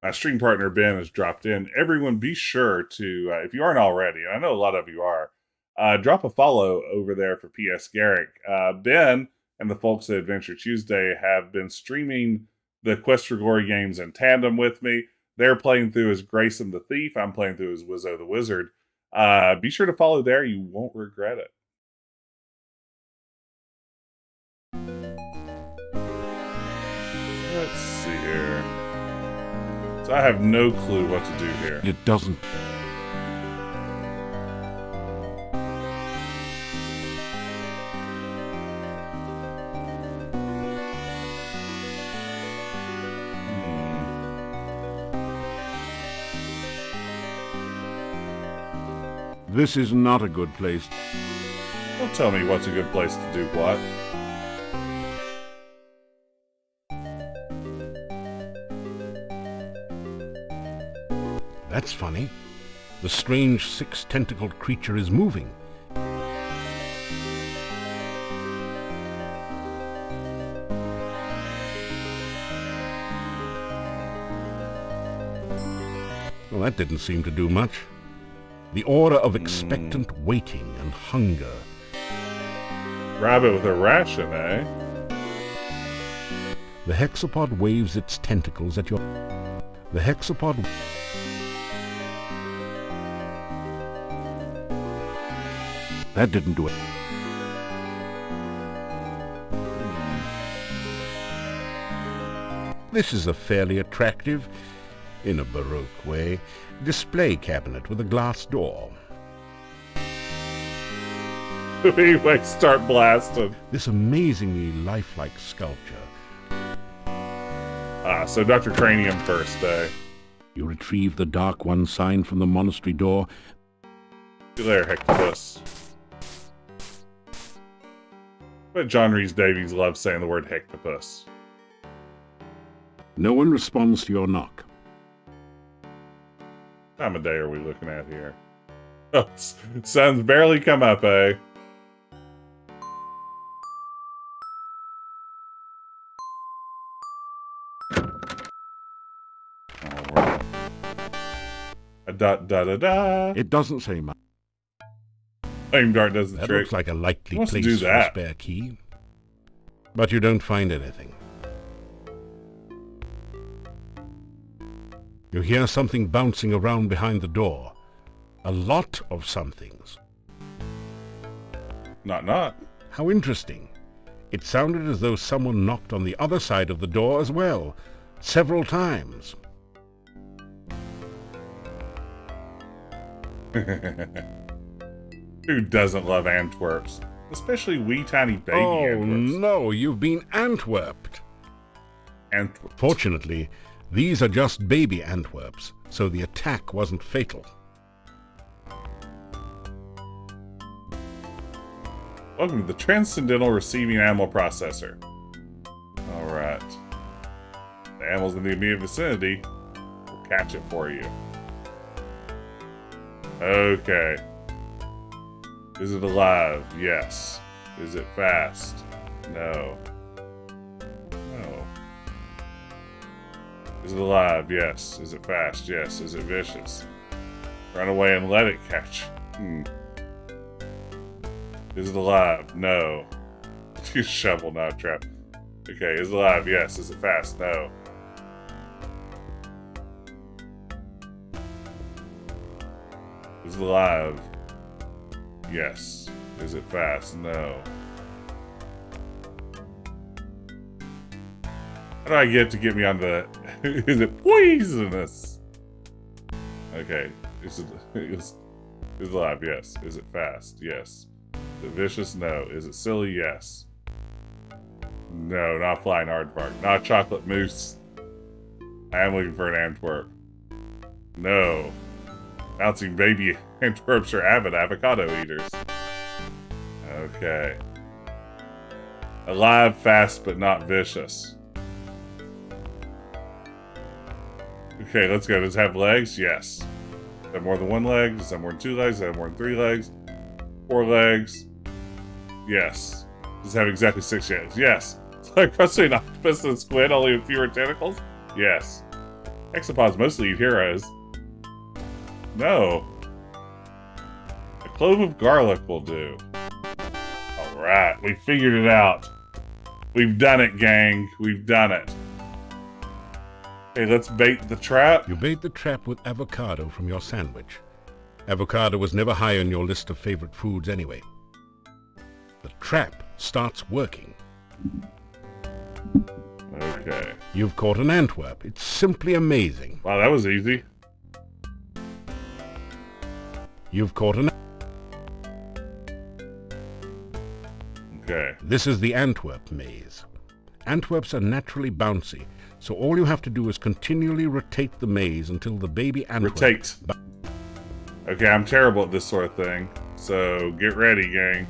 my stream partner Ben has dropped in, everyone be sure to, if you aren't already, and I know a lot of you are, drop a follow over there for P.S. Garrick. Ben and the folks at Adventure Tuesday have been streaming the Quest for Glory games in tandem with me. They're playing through as Grayson the Thief. I'm playing through as Wizzo the Wizard. Be sure to follow there. You won't regret it. Let's see here. So I have no clue what to do here. It doesn't... This is not a good place. Don't tell me what's a good place to do what. That's funny. The strange six-tentacled creature is moving. Well, that didn't seem to do much. The aura of expectant waiting and hunger. Rabbit with a ration, eh? The hexapod waves its tentacles at your... The hexapod... That didn't do it. This is a fairly attractive, in a Baroque way, display cabinet with a glass door. Anyway, start blasting. This amazingly lifelike sculpture. So Dr. Cranium first, eh? You retrieve the Dark One sign from the monastery door. See you later, Hectopus. But John Rhys-Davies loves saying the word Hectopus. No one responds to your knock. Time of day are we looking at here? Oh, sun's barely come up, eh? Alright. Da-da-da-da. It doesn't say much. Flame dart does the That trick. looks like a likely Wants to place do for a that. spare key. But you don't find anything. You hear something bouncing around behind the door. A lot of somethings. Not. How interesting. It sounded as though someone knocked on the other side of the door as well, several times. Who doesn't love Antwerps? Especially wee tiny baby Antwerps. No, you've been Antwerped. Antwerps. Fortunately, these are just baby Antwerps, so the attack wasn't fatal. Welcome to the Transcendental Receiving Animal Processor. Alright. The animals in the immediate vicinity will catch it for you. Okay. Is it alive? Yes. Is it fast? No. No. Is it alive? Yes. Is it fast? Yes. Is it vicious? Run away and let it catch. Is it alive? No. Shovel, not trap. Okay, is it alive? Yes. Is it fast? No. Is it alive? Yes. Is it fast? No. How do I get to get me on the... Is it poisonous? Okay. Is it alive? Yes. Is it fast? Yes. Is it vicious? No. Is it silly? Yes. No, not flying aardvark. Not chocolate mousse. I am looking for an Antwerp. No. Bouncing baby Antwerps are avid avocado eaters. Okay. Alive, fast, but not vicious. Okay, let's go. Does it have legs? Yes. Does it have more than one leg? Does it have more than two legs? Does it have more than three legs? 4 legs? Yes. Does it have exactly 6 legs? Yes. It's like crustacean octopus and squid, only with fewer tentacles? Yes. Hexapods mostly eat heroes. No. A clove of garlic will do. Alright, we figured it out. We've done it, gang. We've done it. Okay, let's bait the trap. You bait the trap with avocado from your sandwich. Avocado was never high on your list of favorite foods anyway. The trap starts working. Okay. You've caught an Antwerp. It's simply amazing. Wow, that was easy. You've caught an... Okay. This is the Antwerp maze. Antwerps are naturally bouncy, so all you have to do is continually rotate the maze until the baby Antwerp... Rotate. Okay, I'm terrible at this sort of thing, so get ready, gang.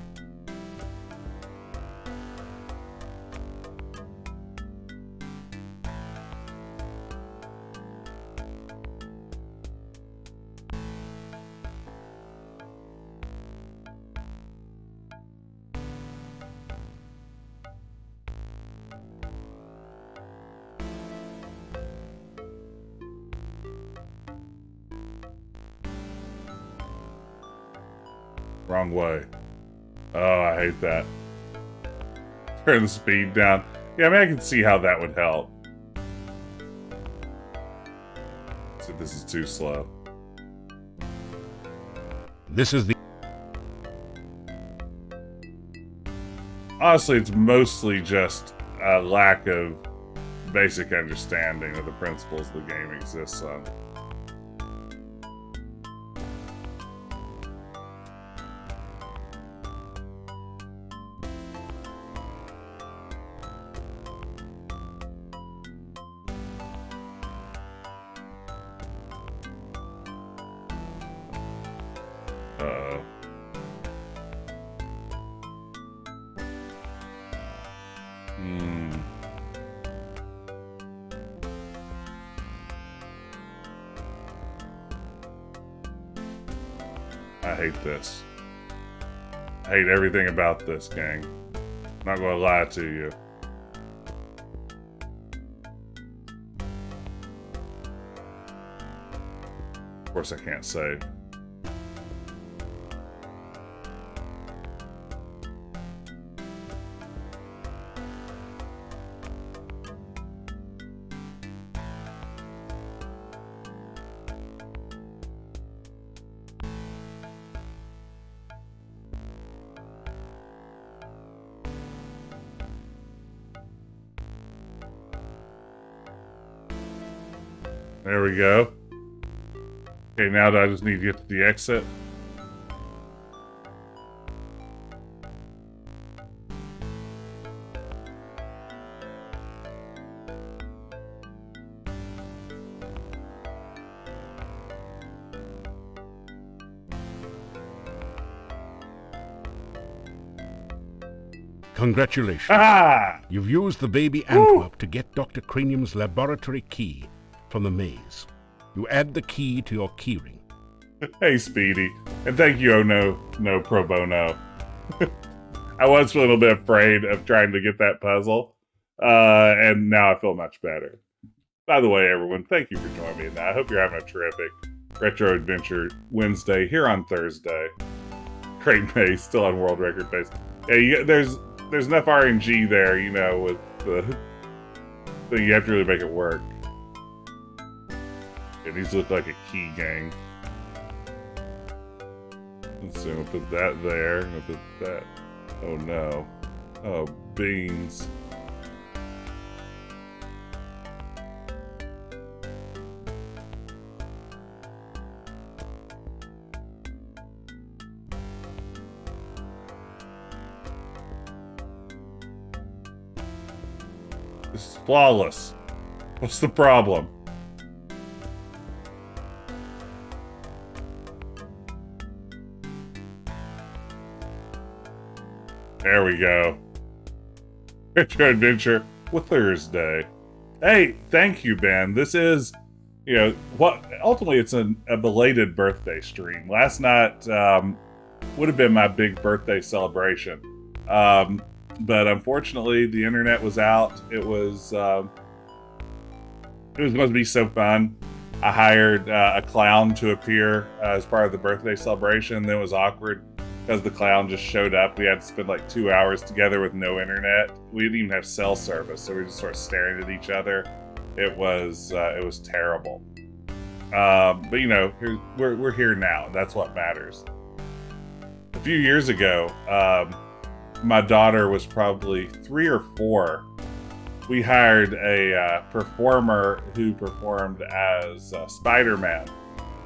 Wrong way. Oh, I hate that. Turn the speed down. Yeah, I mean, I can see how that would help. So this is too slow. This is the... Honestly, it's mostly just a lack of basic understanding of the principles the game exists on. I hate this. I hate everything about this, gang. Not gonna lie to you. Of course I can't save. There we go. Okay, now I just need to get to the exit. Congratulations. Ah! You've used the baby Antwerp to get Dr. Cranium's laboratory key from the maze. You add the key to your keyring. Hey, Speedy. And thank you, oh no pro bono. I was a little bit afraid of trying to get that puzzle, and now I feel much better. By the way, everyone, thank you for joining me in that. I hope you're having a terrific Retro Adventure Wednesday here on Thursday. Great pace, still on world record pace. Yeah, there's enough RNG there, you know, with the thing. You have to really make it work. It needs to look like a key, gang. So we'll put that there. We'll put that. Oh no. Oh, beans. This is flawless. What's the problem? There we go. Retro Adventure with Thursday. Hey, thank you, Ben. This is, you know, what ultimately it's a belated birthday stream. Last night would have been my big birthday celebration. But unfortunately the internet was out. It was supposed to be so fun. I hired a clown to appear as part of the birthday celebration. Then it was awkward because the clown just showed up. We had to spend like 2 hours together with no internet. We didn't even have cell service, so we were just sort of staring at each other. It was terrible. But you know, we're here now. That's what matters. A few years ago, my daughter was probably 3 or 4. We hired a performer who performed as Spider-Man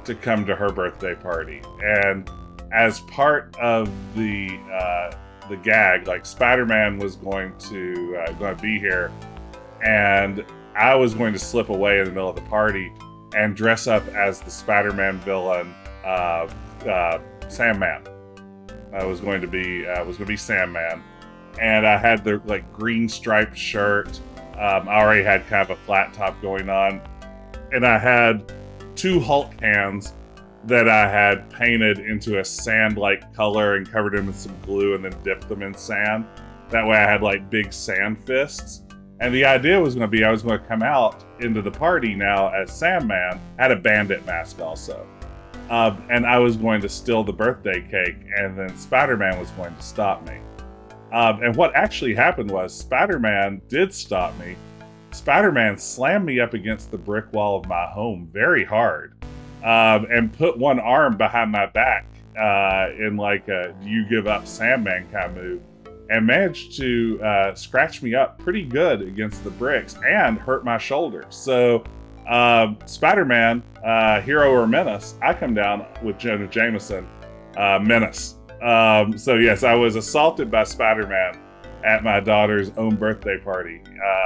to come to her birthday party, and as part of the gag, like Spider-Man was going to be here, and I was going to slip away in the middle of the party and dress up as the Spider-Man villain Sandman. I was going to be Sandman, and I had the like green striped shirt. I already had kind of a flat top going on, and I had 2 Hulk hands that I had painted into a sand-like color and covered them in some glue and then dipped them in sand. That way I had like big sand fists. And the idea was going to be I was going to come out into the party now as Sandman. I had a bandit mask also. And I was going to steal the birthday cake, and then Spider-Man was going to stop me. And what actually happened was Spider-Man did stop me. Spider-Man slammed me up against the brick wall of my home very hard, and put one arm behind my back in like a you give up Sandman kind of move, and managed to scratch me up pretty good against the bricks and hurt my shoulder. So Spider-Man, hero or menace, I come down with Jonah Jameson, menace. So yes, I was assaulted by Spider-Man at my daughter's own birthday party.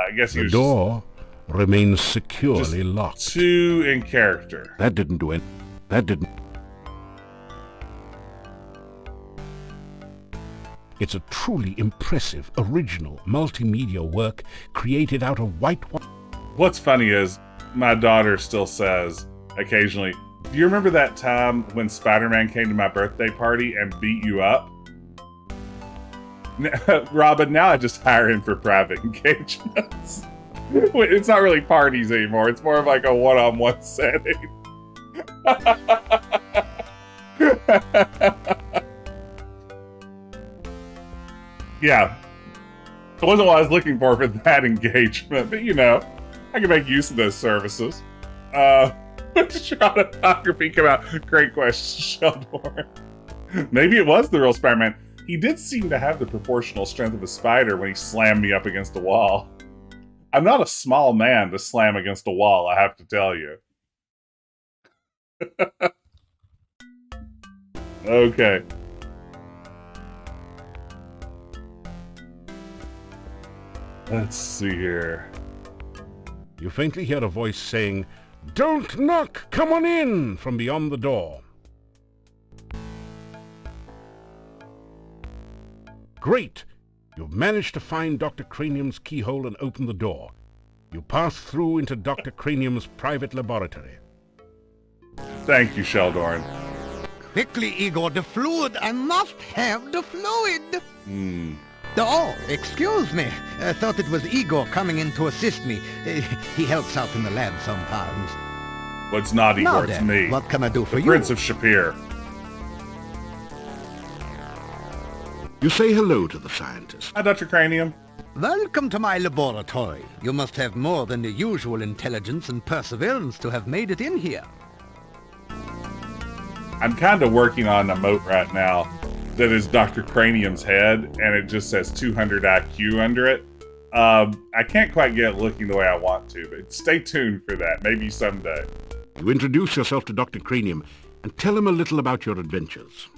I guess he was the door remains securely locked. Too in character. That didn't do it. That didn't. It's a truly impressive, original, multimedia work created out of white. What's funny is my daughter still says occasionally, "Do you remember that time when Spider-Man came to my birthday party and beat you up?" Robin, now I just hire him for private engagements. It's not really parties anymore. It's more of like a one-on-one setting. Yeah. It wasn't what I was looking for that engagement, but you know, I can make use of those services. When did your autobiography come out? Great question, Sheldon. Maybe it was the real Spider-Man. He did seem to have the proportional strength of a spider when he slammed me up against the wall. I'm not a small man to slam against a wall, I have to tell you. Okay. Let's see here. You faintly hear a voice saying, "Don't knock! Come on in!" from beyond the door. Great! You've managed to find Dr. Cranium's keyhole and open the door. You pass through into Dr. Cranium's private laboratory. Thank you, Sheldon. Quickly, Igor, the fluid. I must have the fluid. Oh, excuse me. I thought it was Igor coming in to assist me. He helps out in the lab sometimes. Well, it's not Igor, Now it's then, me. what can I do for the you? Prince of Shapir. You say hello to the scientist. Hi, Dr. Cranium. Welcome to my laboratory. You must have more than the usual intelligence and perseverance to have made it in here. I'm kind of working on a moat right now that is Dr. Cranium's head, and it just says 200 IQ under it. I can't quite get it looking the way I want to, but stay tuned for that. Maybe someday. You introduce yourself to Dr. Cranium and tell him a little about your adventures.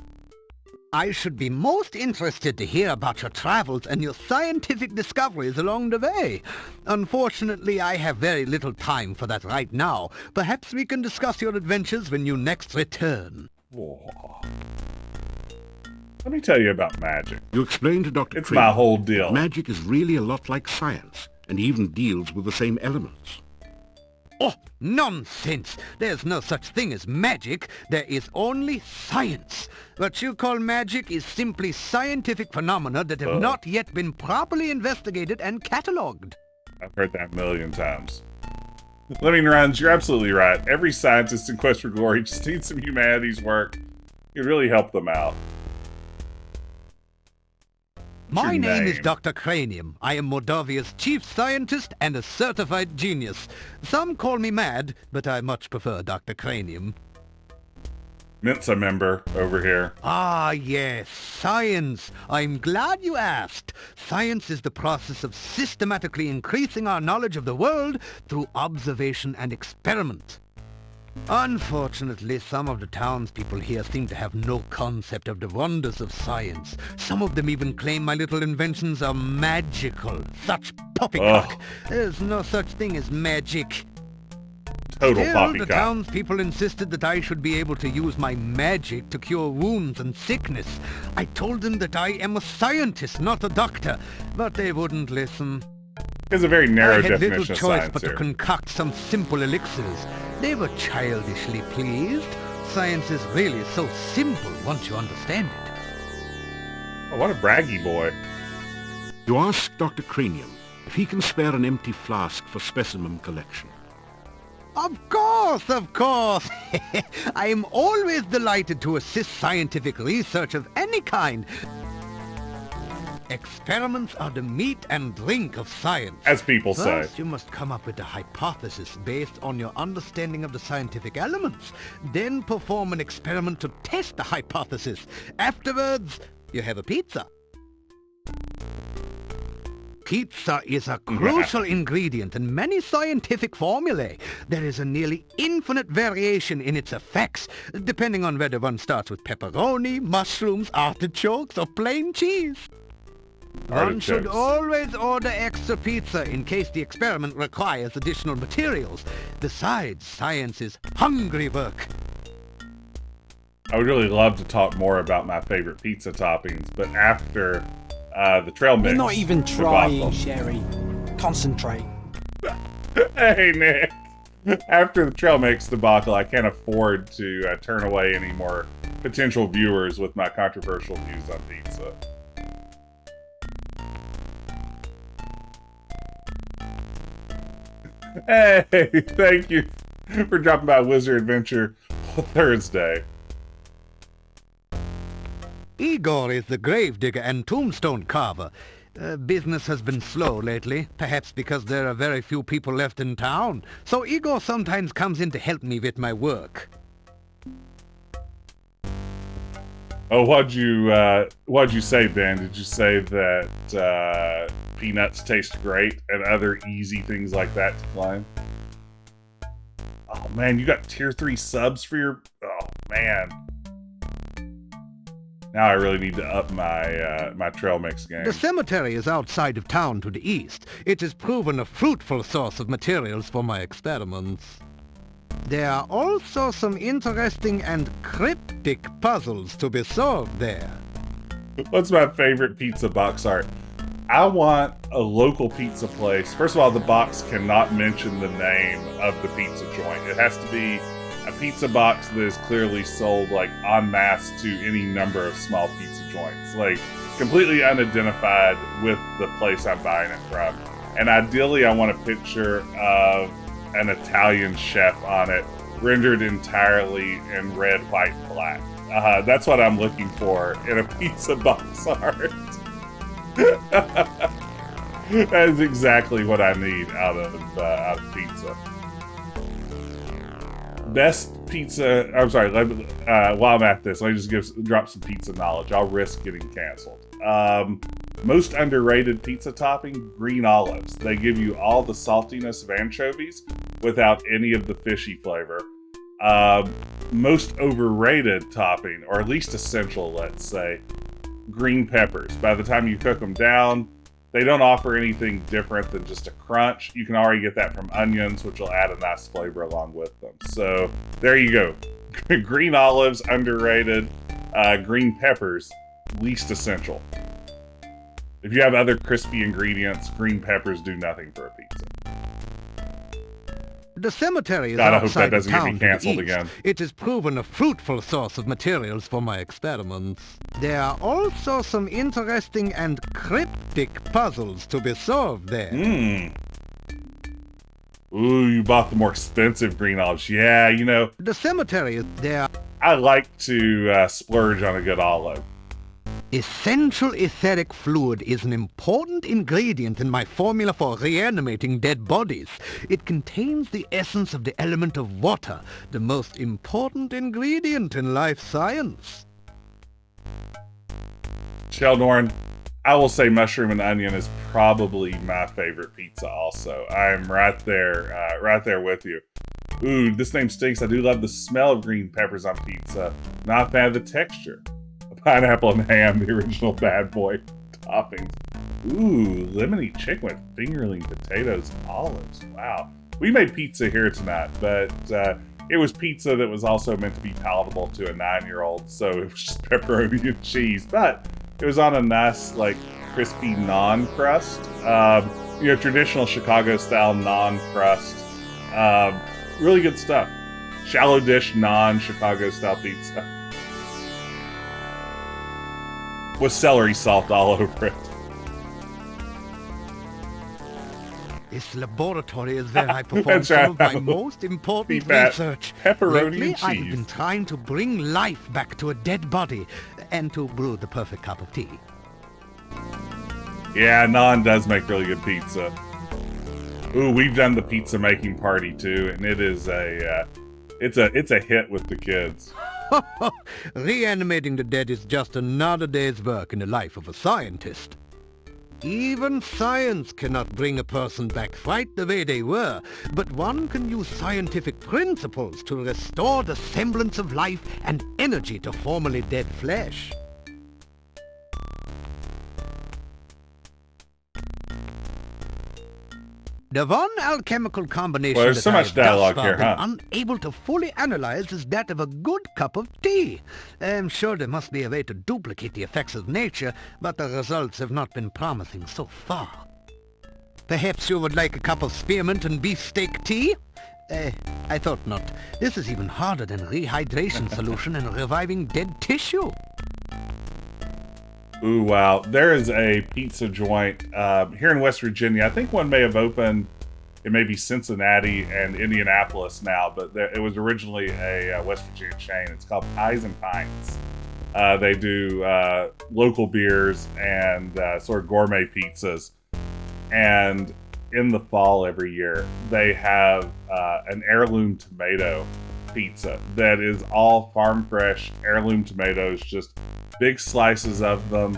I should be most interested to hear about your travels and your scientific discoveries along the way. Unfortunately, I have very little time for that right now. Perhaps we can discuss your adventures when you next return. Oh. Let me tell you about magic. You explain to Dr. It's Cranium my whole deal. Magic is really a lot like science, and even deals with the same elements. Oh, nonsense! There's no such thing as magic. There is only science. What you call magic is simply scientific phenomena that have not yet been properly investigated and catalogued. I've heard that a million times. Living Runs, you're absolutely right. Every scientist in Quest for Glory just needs some humanities work. You really help them out. My name is Dr. Cranium. I am Mordavia's chief scientist and a certified genius. Some call me mad, but I much prefer Dr. Cranium. Mensa member over here. Ah, yes, science. I'm glad you asked. Science is the process of systematically increasing our knowledge of the world through observation and experiment. Unfortunately, some of the townspeople here seem to have no concept of the wonders of science. Some of them even claim my little inventions are magical. Such poppycock. There's no such thing as magic. Total Still, poppycock. the townspeople insisted that I should be able to use my magic to cure wounds and sickness. I told them that I am a scientist, not a doctor, but they wouldn't listen. It's a very narrow I had definition little of choice science but here. to concoct some simple elixirs. They were childishly pleased. Science is really so simple once you understand it. Oh, what a braggy boy. You ask Dr. Cranium if he can spare an empty flask for specimen collection. Of course, of course. I am always delighted to assist scientific research of any kind. Experiments are the meat and drink of science. As people say. First, you must come up with a hypothesis based on your understanding of the scientific elements. Then perform an experiment to test the hypothesis. Afterwards, you have a pizza. Pizza is a crucial ingredient in many scientific formulae. There is a nearly infinite variation in its effects, depending on whether one starts with pepperoni, mushrooms, artichokes, or plain cheese. One should always order extra pizza in case the experiment requires additional materials. Besides, science is hungry work. I would really love to talk more about my favorite pizza toppings, but after the trail mix. You're not even trying, debacle. Sherry. Concentrate. Hey, Nick. After the trail mix debacle, I can't afford to turn away any more potential viewers with my controversial views on pizza. Hey, thank you for dropping by Wizard Adventure Thursday. Igor is the gravedigger and tombstone carver. Business has been slow lately, perhaps because there are very few people left in town. So Igor sometimes comes in to help me with my work. Oh, what'd you say, Ben? Did you say that peanuts taste great and other easy things like that to claim? Oh man, you got tier 3 subs for your... Oh man. Now I really need to up my my trail mix game. The cemetery is outside of town to the east. It has proven a fruitful source of materials for my experiments. There are also some interesting and cryptic puzzles to be solved there. What's my favorite pizza box art? I want a local pizza place. First of all, the box cannot mention the name of the pizza joint. It has to be a pizza box that is clearly sold like en masse to any number of small pizza joints. Like completely unidentified with the place I'm buying it from. And ideally I want a picture of an Italian chef on it, rendered entirely in red, white, and black. That's what I'm looking for in a pizza box art. That is exactly what I need out of pizza. Best pizza. I'm sorry. While I'm at this, let me just drop some pizza knowledge. I'll risk getting canceled. Most underrated pizza topping: green olives. They give you all the saltiness of anchovies without any of the fishy flavor. Most overrated topping, or at least essential, let's say, green peppers. By the time you cook them down, they don't offer anything different than just a crunch. You can already get that from onions, which will add a nice flavor along with them. So there you go. Green olives, underrated. Green peppers, least essential. If you have other crispy ingredients, green peppers do nothing for a pizza. The cemetery is God, I hope that outside of doesn't get town me to the canceled east. again. It has proven a fruitful source of materials for my experiments. There are also some interesting and cryptic puzzles to be solved there. Ooh, you bought the more expensive green olives. Yeah, you know. The cemetery is there. I like to splurge on a good olive. Essential etheric fluid is an important ingredient in my formula for reanimating dead bodies. It contains the essence of the element of water, the most important ingredient in life science. Sheldorn, I will say mushroom and onion is probably my favorite pizza also. I'm right there with you. Ooh, this name stinks. I do love the smell of green peppers on pizza. Not a fan of the texture. Pineapple and ham, the original bad boy toppings. Ooh, lemony chicken with fingerling potatoes and olives. Wow. We made pizza here tonight, but it was pizza that was also meant to be palatable to a 9-year-old, so it was just pepperoni and cheese. But it was on a nice, like, crispy naan crust. Traditional Chicago-style naan crust. Really good stuff. Shallow dish naan Chicago-style pizza. With celery salt all over it. This laboratory is where I perform some of my most important research. Pepperoni Lately, and cheese. I've been trying to bring life back to a dead body and to brew the perfect cup of tea. Yeah, naan does make really good pizza. Ooh, we've done the pizza making party too, and it is it's a hit with the kids. Reanimating the dead is just another day's work in the life of a scientist. Even science cannot bring a person back right the way they were, but one can use scientific principles to restore the semblance of life and energy to formerly dead flesh. The one alchemical combination Well, there's so much dialogue thus here, far huh? been unable to fully analyze is that of a good cup of tea. I'm sure there must be a way to duplicate the effects of nature, but the results have not been promising so far. Perhaps you would like a cup of spearmint and beefsteak tea? I thought not. This is even harder than rehydration solution and reviving dead tissue. Ooh, wow. There is a pizza joint here in West Virginia. I think one may have opened in maybe Cincinnati and Indianapolis now, but it was originally a West Virginia chain. It's called Pies and Pints. They do local beers and sort of gourmet pizzas. And in the fall every year, they have an heirloom tomato pizza that is all farm fresh heirloom tomatoes, just big slices of them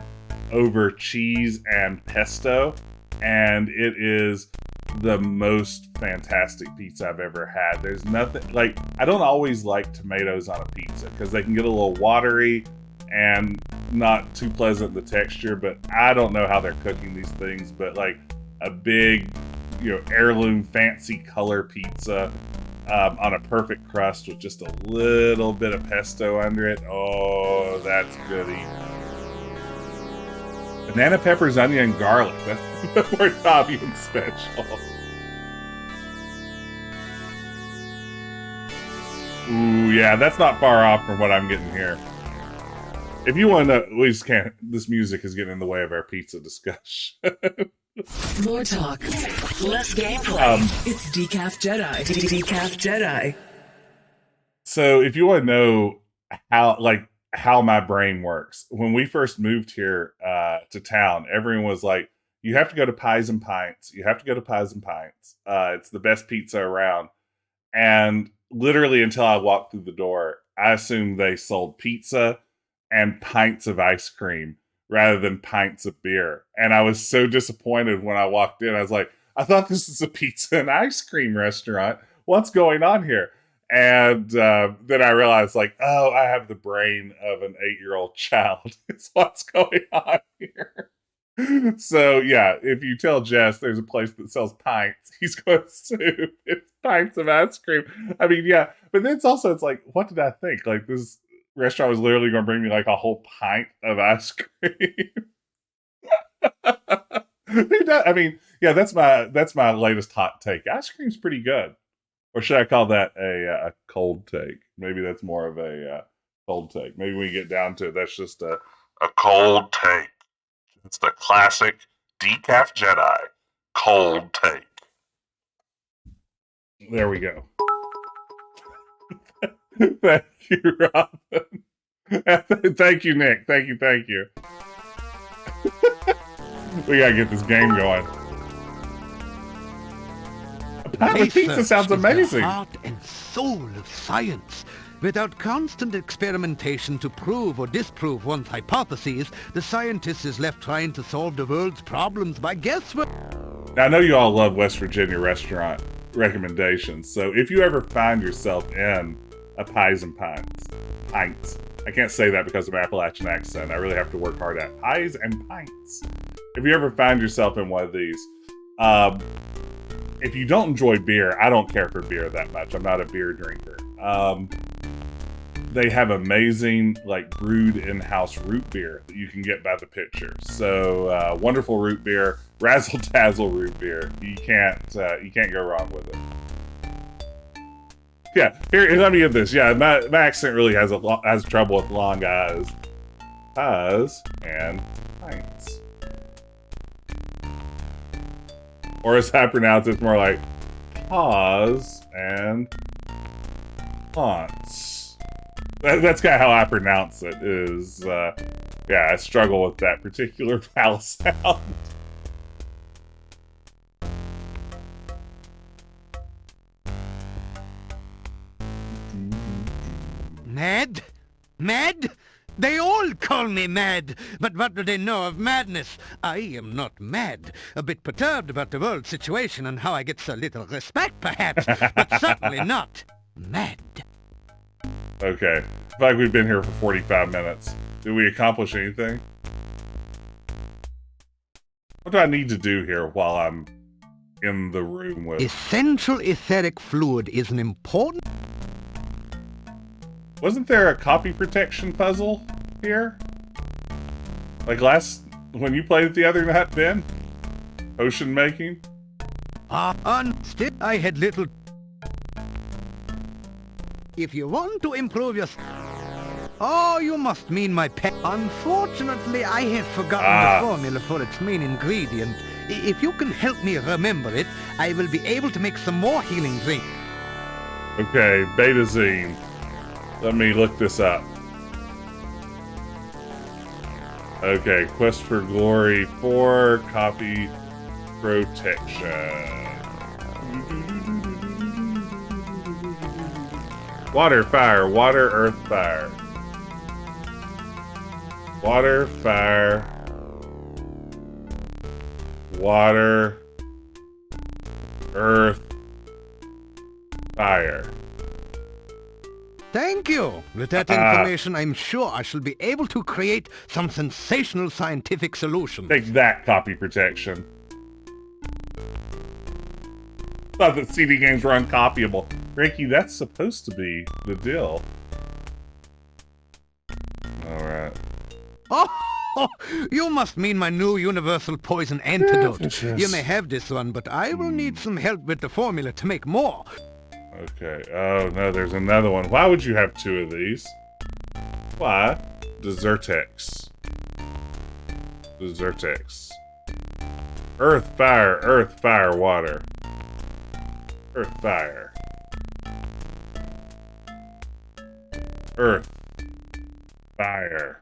over cheese and pesto, and it is the most fantastic pizza I've ever had. There's nothing like, I don't always like tomatoes on a pizza because they can get a little watery and not too pleasant the texture, but I don't know how they're cooking these things, but like a big, heirloom fancy color pizza on a perfect crust with just a little bit of pesto under it. Oh, that's good eating. Banana, peppers, onion, and garlic. That's more Mordavia special. Ooh, yeah, that's not far off from what I'm getting here. If you want to know, we just can't. This music is getting in the way of our pizza discussion. More talk, less gameplay. It's Decaf Jedi. Decaf Jedi. So, if you want to know how my brain works, when we first moved here to town, everyone was like, "You have to go to Pies and Pints. You have to go to Pies and Pints. It's the best pizza around." And literally, until I walked through the door, I assumed they sold pizza and pints of ice cream rather than pints of beer. And I was so disappointed when I walked in. I was like, I thought this is a pizza and ice cream restaurant. What's going on here? And then I realized, like, oh, I have the brain of an 8-year-old child. It's what's going on here. So, yeah, if you tell Jess there's a place that sells pints, he's going to assume it's pints of ice cream. I mean, yeah. But then it's like, what did I think? Like, this restaurant was literally going to bring me like a whole pint of ice cream. I mean, yeah, that's my latest hot take. Ice cream's pretty good, or should I call that a cold take? Maybe that's more of a cold take. Maybe when we get down to it, that's just a cold take. It's the classic Decaf Jedi cold take. There we go. Thank you, Robin. Thank you, Nick. Thank you. We gotta get this game going. Pizza sounds amazing. The heart and soul of science. Without constant experimentation to prove or disprove one's hypotheses, the scientist is left trying to solve the world's problems by guesswork. Now, I know you all love West Virginia restaurant recommendations, so if you ever find yourself in a Pies and Pints. I can't say that because of my Appalachian accent. I really have to work hard at Pies and Pints. If you ever find yourself in one of these, if you don't enjoy beer, I don't care for beer that much. I'm not a beer drinker. They have amazing, like, brewed in-house root beer that you can get by the pitcher. So, wonderful root beer, razzle-dazzle root beer. You can't go wrong with it. Yeah, here, let me get this. Yeah, my accent really has trouble with long I's. I's and pints. Or as I pronounce it, it's more like pause and haunts. That's kind of how I pronounce it. Yeah, I struggle with that particular vowel sound. Mad? Mad? They all call me mad, but what do they know of madness? I am not mad. A bit perturbed about the world situation and how I get so little respect, perhaps, but certainly not mad. Okay. I feel like we've been here for 45 minutes. Did we accomplish anything? What do I need to do here while I'm in the room with... Essential etheric fluid is an important... Wasn't there a copy protection puzzle here? Like when you played it the other night, Ben? Potion making? Still, I had little... If you want to improve your... Oh, you must mean my pet. Unfortunately, I have forgotten the formula for its main ingredient. If you can help me remember it, I will be able to make some more healing drink. Okay, betazine. Let me look this up. Okay, Quest for Glory 4, copy protection. Water, fire, water, earth, fire. Water, fire. Water, earth, fire. Thank you. With that information, I'm sure I shall be able to create some sensational scientific solution. Take that, copy protection. Thought that CD games were uncopyable. Ricky, that's supposed to be the deal. Alright. Oh, you must mean my new universal poison antidote. You may have this one, but I will need some help with the formula to make more. Okay. Oh, no, there's another one. Why would you have two of these? Why? Desertex. Desertex. Earth, fire, water. Earth, fire. Earth, fire,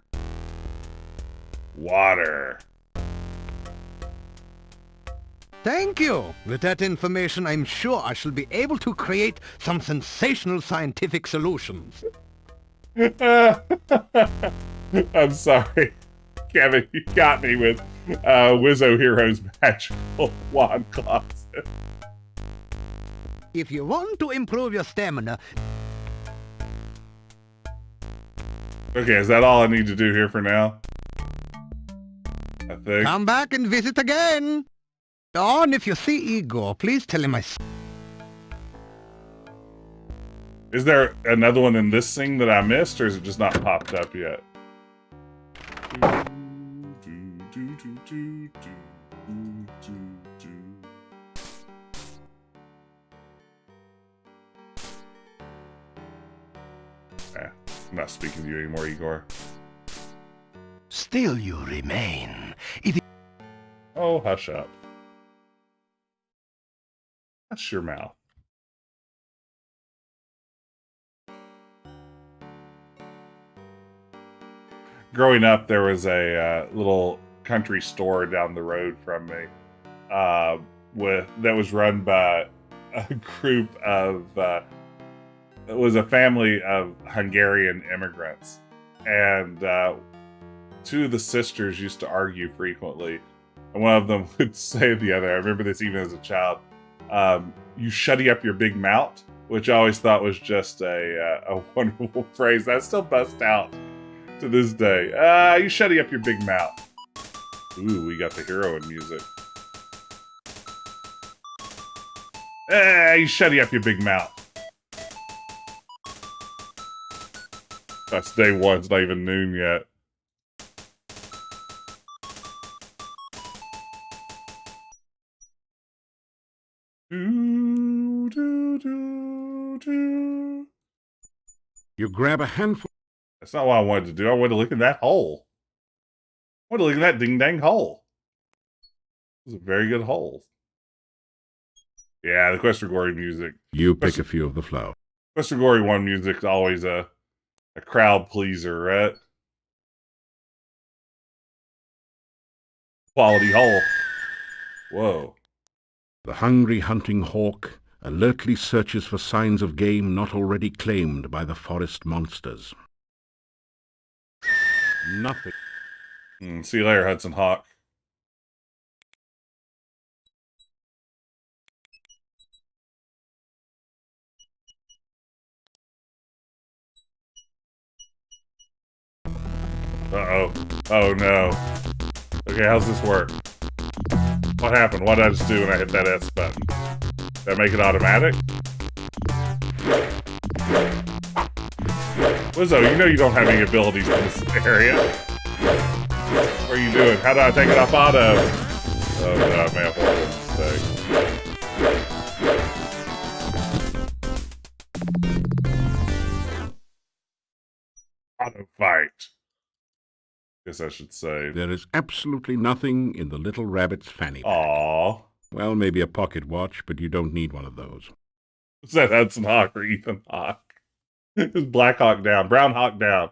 water. Thank you. With that information, I'm sure I shall be able to create some sensational scientific solutions. I'm sorry, Kevin, you got me with Wizzo Hero's magical wand closet. If you want to improve your stamina... Okay, is that all I need to do here for now? I think. Come back and visit again. Oh, and if you see Igor, please tell him I... Is there another one in this thing that I missed, or is it just not popped up yet? I'm not speaking to you anymore, Igor. Still you remain. Oh, hush up. Hush your mouth. Growing up, there was a little country store down the road from me that was run by a group of... it was a family of Hungarian immigrants. And two of the sisters used to argue frequently. And one of them would say to the other, I remember this even as a child, you shutty up your big mouth, which I always thought was just a wonderful phrase that still busts out to this day. You shutty up your big mouth. Ooh, we got the heroine music. Hey, shut up, you big mouth. That's day one. It's not even noon yet. Do, do, do, do. You grab a handful. That's not what I wanted to do. I wanted to look in that hole. I wanted to look in that ding-dang hole. It was a very good hole. Yeah, the Quest for Glory music. You pick a few of the flowers. Quest for Glory 1 music's always a crowd pleaser, right? Quality hole. Whoa. The hungry hunting hawk alertly searches for signs of game not already claimed by the forest monsters. Nothing. See you later, Hudson Hawk. Uh-oh. Oh, no. Okay, how's this work? What happened? What did I just do when I hit that S button? Did I make it automatic? Wizzo, you know you don't have any abilities in this area. What are you doing? How do I take it off auto? Oh, no, I may have made a mistake. Auto fight. Guess I should say. There is absolutely nothing in the little rabbit's fanny pack. Aww. Well, maybe a pocket watch, but you don't need one of those. Is that Hudson Hawk or Ethan Hawk? It's Black Hawk down. Brown Hawk down.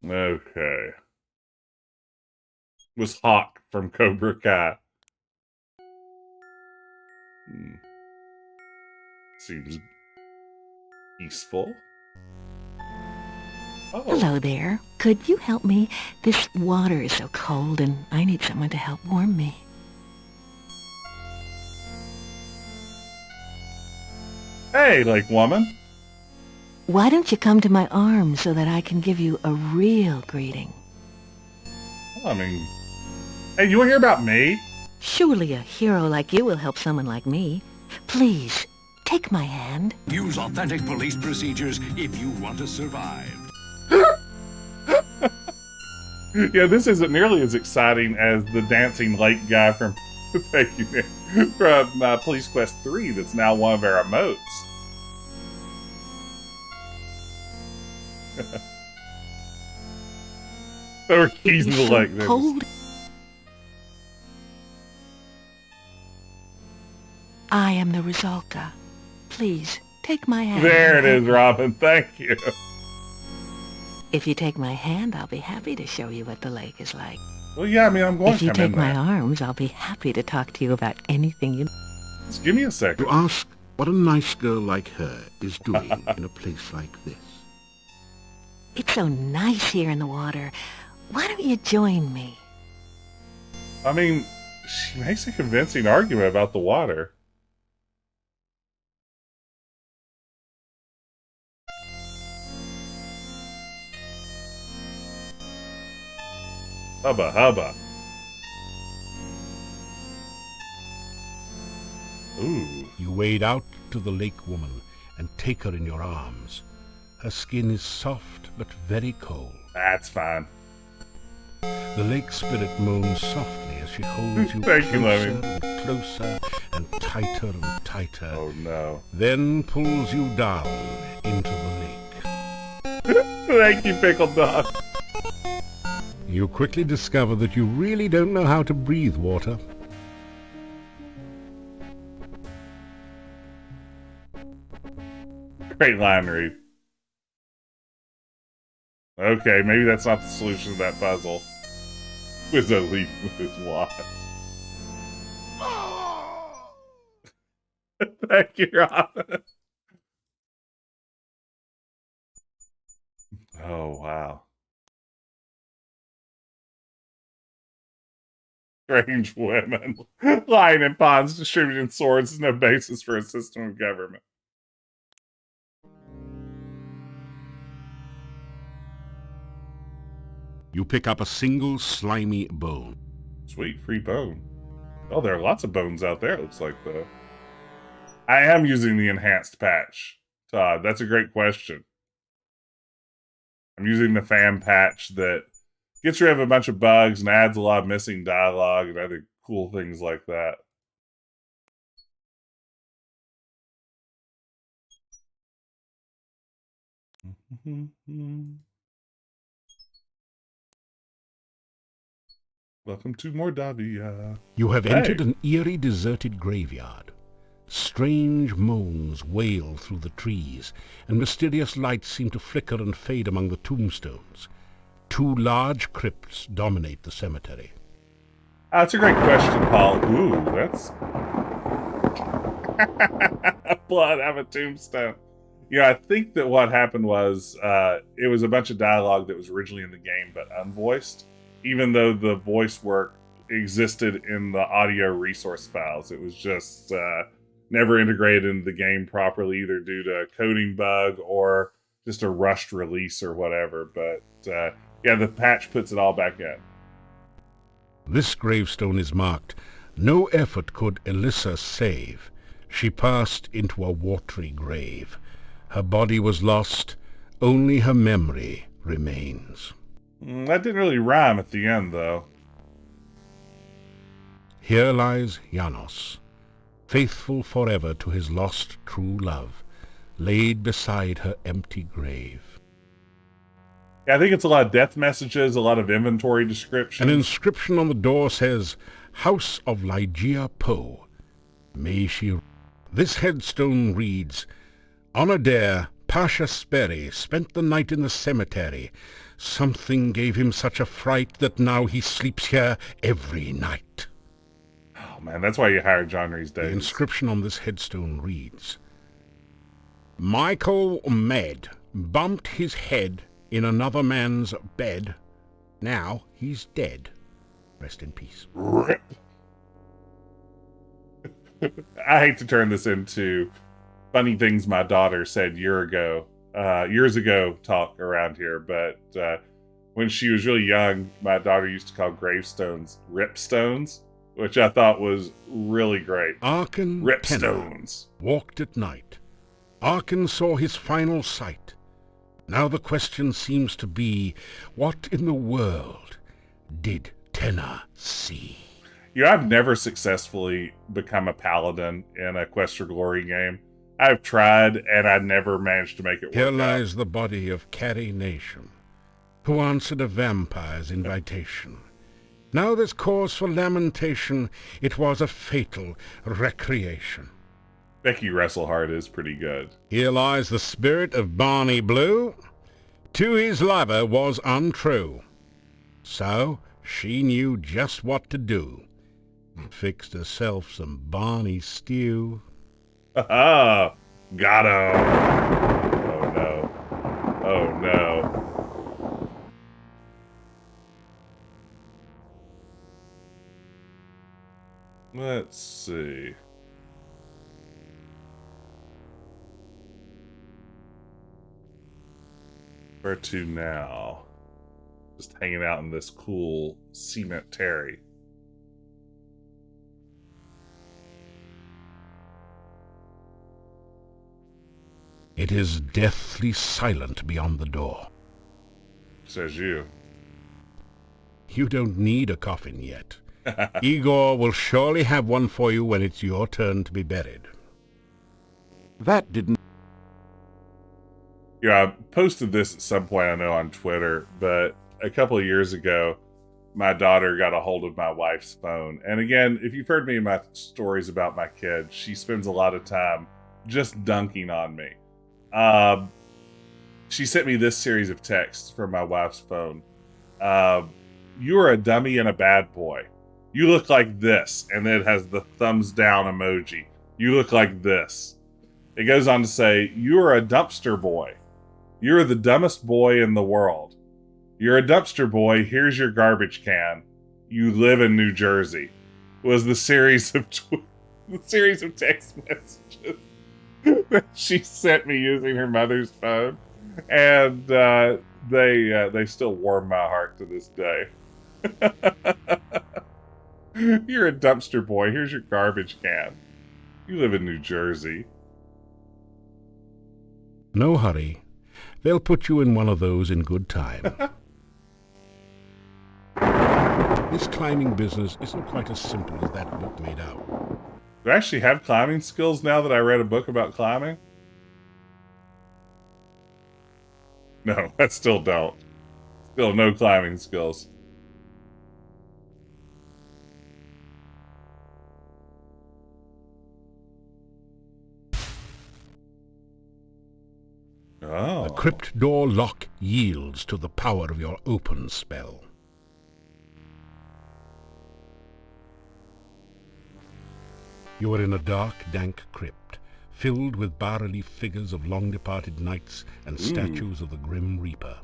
Okay. It was Hawk from Cobra Kai. Seems peaceful. Oh. Hello there. Could you help me? This water is so cold and I need someone to help warm me. Hey, lake woman. Why don't you come to my arms so that I can give you a real greeting? Well, I mean, hey, you want to hear about me? Surely a hero like you will help someone like me. Please, take my hand. Use authentic police procedures if you want to survive. Yeah, this isn't nearly as exciting as the dancing lake guy from thank you, man, from Police Quest 3 that's now one of our emotes. They were keys in the lake. Cold. I am the Resulta. Please, take my hand. There it is, Robin. Thank you. If you take my hand, I'll be happy to show you what the lake is like. Well, yeah, I mean, I'm going to come in. If you take my there. arms, I'll be happy to talk to you about anything you... Just give me a second. You ask what a nice girl like her is doing in a place like this. It's so nice here in the water. Why don't you join me? I mean, she makes a convincing argument about the water. Hubba hubba. Ooh. You wade out to the lake woman and take her in your arms. Her skin is soft but very cold. That's fine. The lake spirit moans softly as she holds you Thank you, closer Lemmy. and closer and tighter. Oh no. Then pulls you down into the lake. Thank you, Pickle Dog. You quickly discover that you really don't know how to breathe water. Great line read. Okay, maybe that's not the solution to that puzzle. Wizzo leaf with his watch. Thank you, Robin. Oh, wow. Strange women. Lying in ponds, distributing swords is no basis for a system of government. You pick up a single slimy bone. Sweet, free bone. Oh, there are lots of bones out there, it looks like, though. I am using the enhanced patch, Todd. That's a great question. I'm using the fan patch that gets rid of a bunch of bugs and adds a lot of missing dialogue and other cool things like that. Welcome to Mordavia. You have entered an eerie, deserted graveyard. Strange moans wail through the trees, and mysterious lights seem to flicker and fade among the tombstones. 2 large crypts dominate the cemetery. That's a great question, Paul. Ooh, that's... blood out of a tombstone. I think that what happened was it was a bunch of dialogue that was originally in the game but unvoiced. Even though the voice work existed in the audio resource files, it was just never integrated into the game properly, either due to a coding bug or just a rushed release or whatever. But yeah, the patch puts it all back in. This gravestone is marked, "No effort could Elissa save. She passed into a watery grave. Her body was lost, only her memory remains." That didn't really rhyme at the end, though. Here lies Janos, faithful forever to his lost true love, laid beside her empty grave. Yeah, I think it's a lot of death messages, a lot of inventory descriptions. An inscription on the door says, "House of Ligeia Poe. May she..." This headstone reads, "On a dare, Pasha Sperry spent the night in the cemetery. Something gave him such a fright that now he sleeps here every night." Oh man, that's why you hired John Rhys-Davies. The inscription on this headstone reads, "Michael Med bumped his head in another man's bed. Now he's dead. Rest in peace." Rip. I hate to turn this into funny things my daughter said years ago talk around here, but when she was really young, my daughter used to call gravestones ripstones, which I thought was really great. Arkin Ripstones. Walked at night. Arkin saw his final sight. Now the question seems to be, what in the world did Tenna see? I've never successfully become a paladin in a Quest for Glory game. I've tried, and I never managed to make it work. Here lies the body of Carrie Nation, who answered a vampire's invitation. Now there's cause for lamentation. It was a fatal recreation. Becky Wrestlehard is pretty good. Here lies the spirit of Barney Blue. To his lover was untrue. So she knew just what to do. Fixed herself some Barney stew. Ah, got him. Oh no. Oh no. Let's see. Where to now? Just hanging out in this cool cemetery. It is deathly silent beyond the door. Says you. You don't need a coffin yet. Igor will surely have one for you when it's your turn to be buried. That didn't... Yeah, I posted this at some point, I know, on Twitter, but a couple of years ago, my daughter got a hold of my wife's phone. And again, if you've heard me in my stories about my kid, she spends a lot of time just dunking on me. She sent me this series of texts from my wife's phone. You are a dummy and a bad boy. You look like this. And then it has the thumbs down emoji. You look like this. It goes on to say, you are a dumpster boy. You're the dumbest boy in the world. You're a dumpster boy. Here's your garbage can. You live in New Jersey. Was the series of text messages that she sent me using her mother's phone, and they still warm my heart to this day. You're a dumpster boy. Here's your garbage can. You live in New Jersey. No hurry. They'll put you in one of those in good time. This climbing business isn't quite as simple as that book made out. Do I actually have climbing skills now that I read a book about climbing? No, I still don't. Still no climbing skills. Oh. The crypt door lock yields to the power of your open spell. You are in a dark, dank crypt, filled with bas-relief figures of long-departed knights and statues of the Grim Reaper.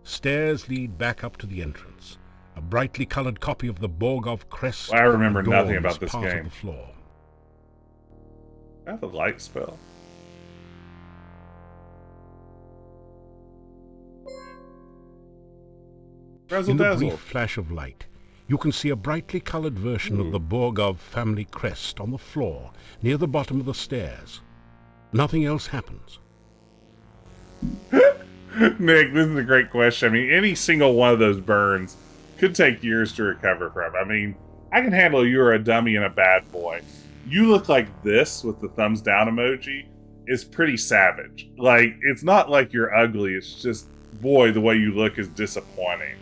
Stairs lead back up to the entrance. A brightly colored copy of the Borgov crest. I remember nothing about this part game. Of the floor. I have a light spell. In the brief flash of light, you can see a brightly colored version of the Borgov family crest on the floor near the bottom of the stairs. Nothing else happens. Nick, this is a great question. I mean, any single one of those burns could take years to recover from. I mean, I can handle you're a dummy and a bad boy. You look like this with the thumbs down emoji is pretty savage. Like, it's not like you're ugly. It's just, boy, the way you look is disappointing.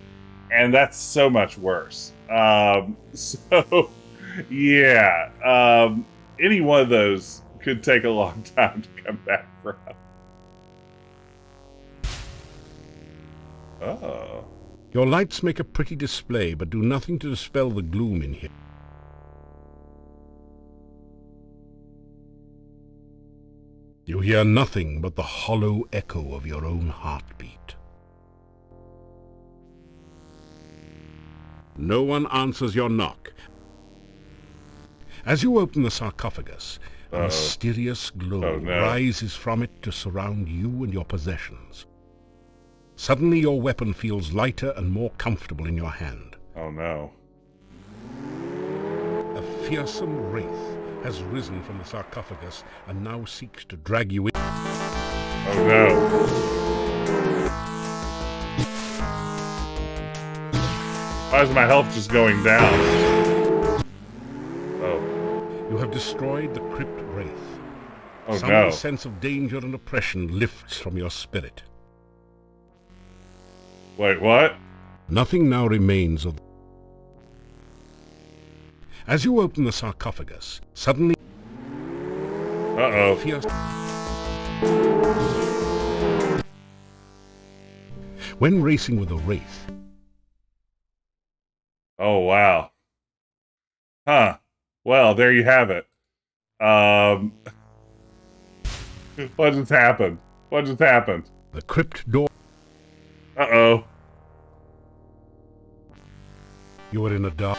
And that's so much worse. So, yeah. Any one of those could take a long time to come back from. Oh. Your lights make a pretty display, but do nothing to dispel the gloom in here. You hear nothing but the hollow echo of your own heartbeat. No one answers your knock. As you open the sarcophagus, a mysterious glow rises from it to surround you and your possessions. Suddenly your weapon feels lighter and more comfortable in your hand. Oh no. A fearsome wraith has risen from the sarcophagus and now seeks to drag you in. Oh no. Why is my health just going down? Oh. You have destroyed the crypt wraith. Oh Some no. sense of danger and oppression lifts from your spirit. Wait, what? Nothing now remains of... As you open the sarcophagus, suddenly... Uh-oh. When racing with a wraith... Oh, wow. Huh. Well, there you have it. What just happened? What just happened? The crypt door... Uh-oh. You are in a dark...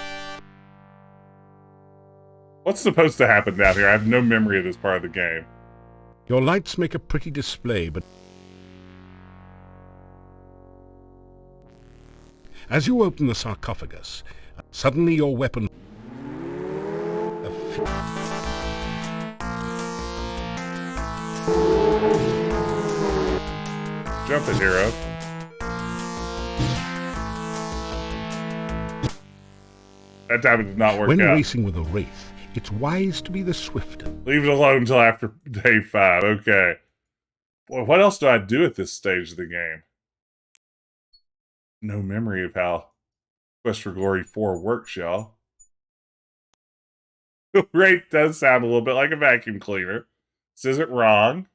What's supposed to happen down here? I have no memory of this part of the game. Your lights make a pretty display, but... As you open the sarcophagus, suddenly your weapon... Jump it, hero. That time it did not work When out. racing with a wraith, it's wise to be the swifter. Leave it alone until after day 5. Okay. Boy, what else do I do at this stage of the game? No memory of how Quest for Glory 4 works, y'all. Wraith does sound a little bit like a vacuum cleaner. This isn't wrong.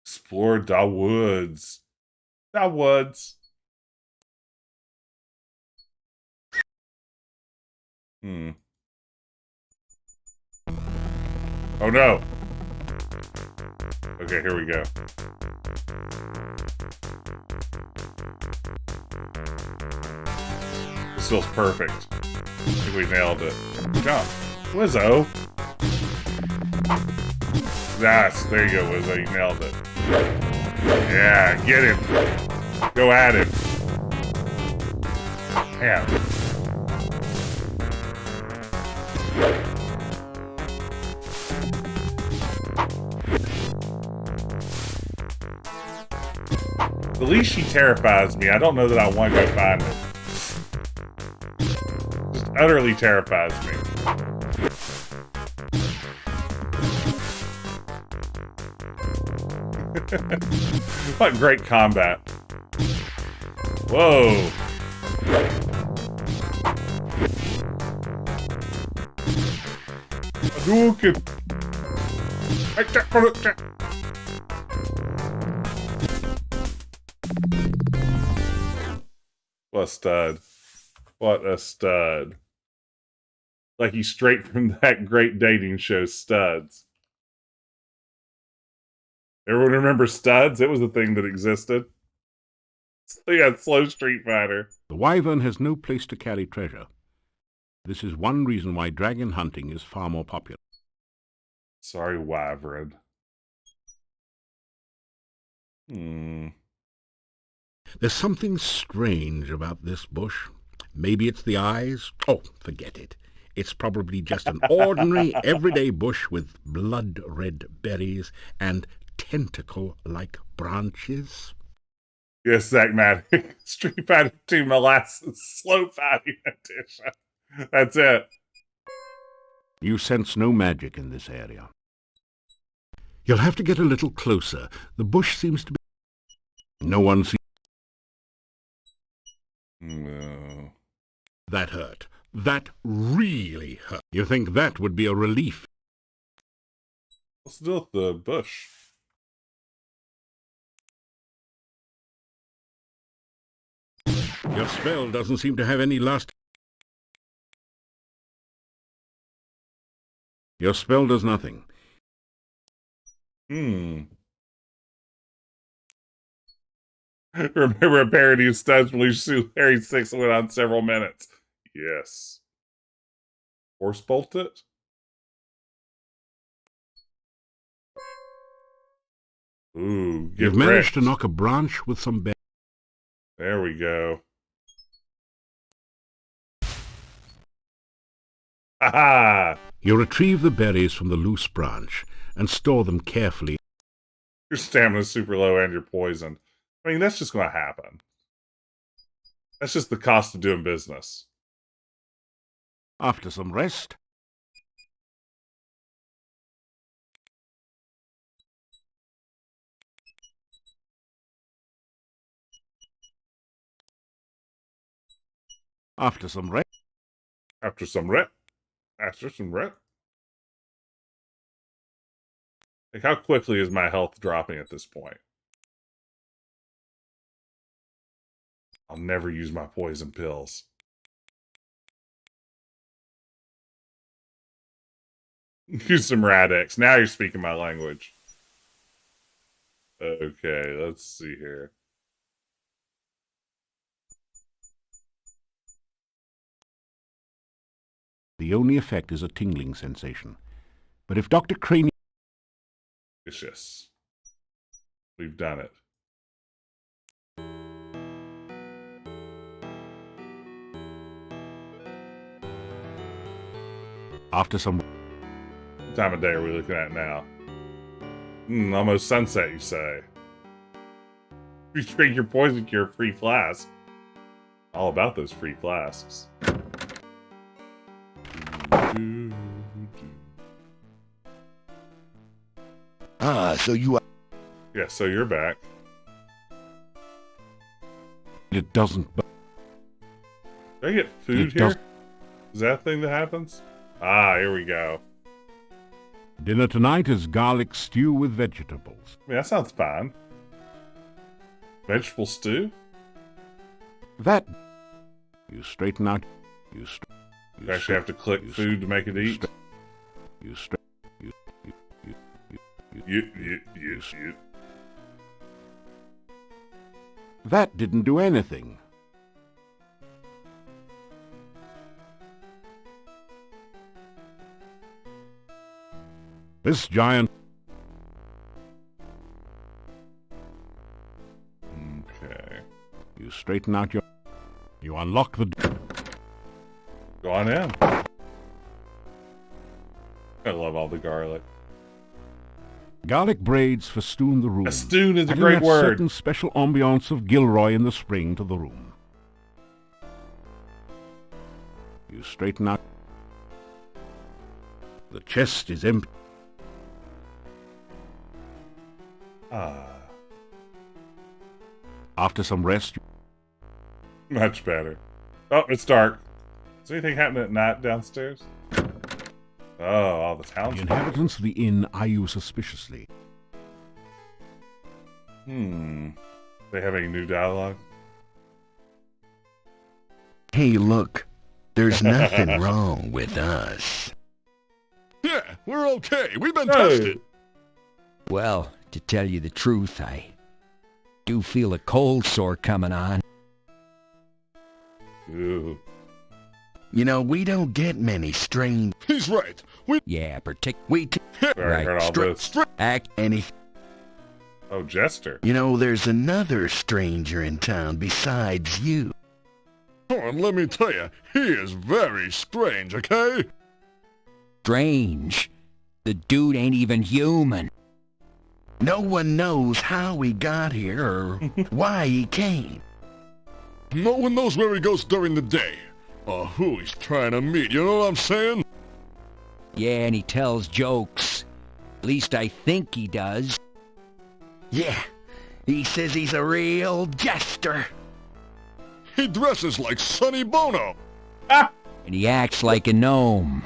Explore the woods. The woods. Oh no. Okay, here we go. This feels perfect. I think we nailed it. Jump. Wizzo. Yes, there you go, Wizzo. You nailed it. Yeah, get him. Go at him. Damn. At least she terrifies me. I don't know that I want to go find it. Just utterly terrifies me. What great combat. Whoa. Hadouken. What a stud. What a stud. Like he's straight from that great dating show, Studs. Everyone remember Studs? It was a thing that existed. So yeah, Slow Street Fighter. The wyvern has no place to carry treasure. This is one reason why dragon hunting is far more popular. Sorry, wyvern. There's something strange about this bush. Maybe it's the eyes. Oh, forget it. It's probably just an ordinary, everyday bush with blood-red berries and tentacle-like branches. Yes, Zach Maddox. Street Fighter 2 Molasses Slow Fighting Edition. That's it. You sense no magic in this area. You'll have to get a little closer. The bush seems to be... No one sees... No. That hurt. That really hurt. You think that would be a relief? What's the deal with the bush? Your spell doesn't seem to have any last... Your spell does nothing. Remember a parody of Studs when Lucy Harry 6 went on several minutes. Yes. Force bolt it? Ooh, You've managed to knock a branch with some berries. There we go. Ha-ha! You retrieve the berries from the loose branch and store them carefully. Your stamina's super low and you're poisoned. I mean, that's just going to happen. That's just the cost of doing business. After some rest, After some rest. Like, how quickly is my health dropping at this point? I'll never use my poison pills. Use some Radex. Now you're speaking my language. Okay, let's see here. The only effect is a tingling sensation. But if Dr. Crane... Yes. We've done it. After some... What time of day are we looking at now? Almost sunset, you say. You drink your poison cure free flask. All about those free flasks. So you are... Yeah, so you're back. It doesn't... Did I get food here? Is that a thing that happens? Ah, here we go. Dinner tonight is garlic stew with vegetables. I mean, that sounds fine. Vegetable stew? That... You straighten out... You actually have to click food to make it eat? That didn't do anything. This giant... Okay. You straighten out your... You unlock the... Go on in. I love all the garlic. Garlic braids festoon the room. Festoon is a adding great that word. certain special ambiance of Gilroy in the spring to the room. You straighten out. The chest is empty. After some rest... Much better. Oh, it's dark. Is anything happening at night downstairs? Oh, all the The townspeople. inhabitants of the inn eye you suspiciously. They have any new dialogue? Hey, look. There's nothing wrong with us. Yeah, we're okay. We've been tested. Well, to tell you the truth, I do feel a cold sore coming on. Ooh. You know, we don't get many strange... He's right. Yeah, We Sorry, I heard all this. act any... Oh, Jester. You know, there's another stranger in town besides you. Oh, and let me tell you, he is very strange, okay? strange. The dude ain't even human. No one knows how he got here or why he came. No one knows where he goes during the day, or who he's trying to meet, you know what I'm saying? Yeah, and he tells jokes. At least I think he does. Yeah, he says he's a real jester. He dresses like Sonny Bono. And he acts like a gnome.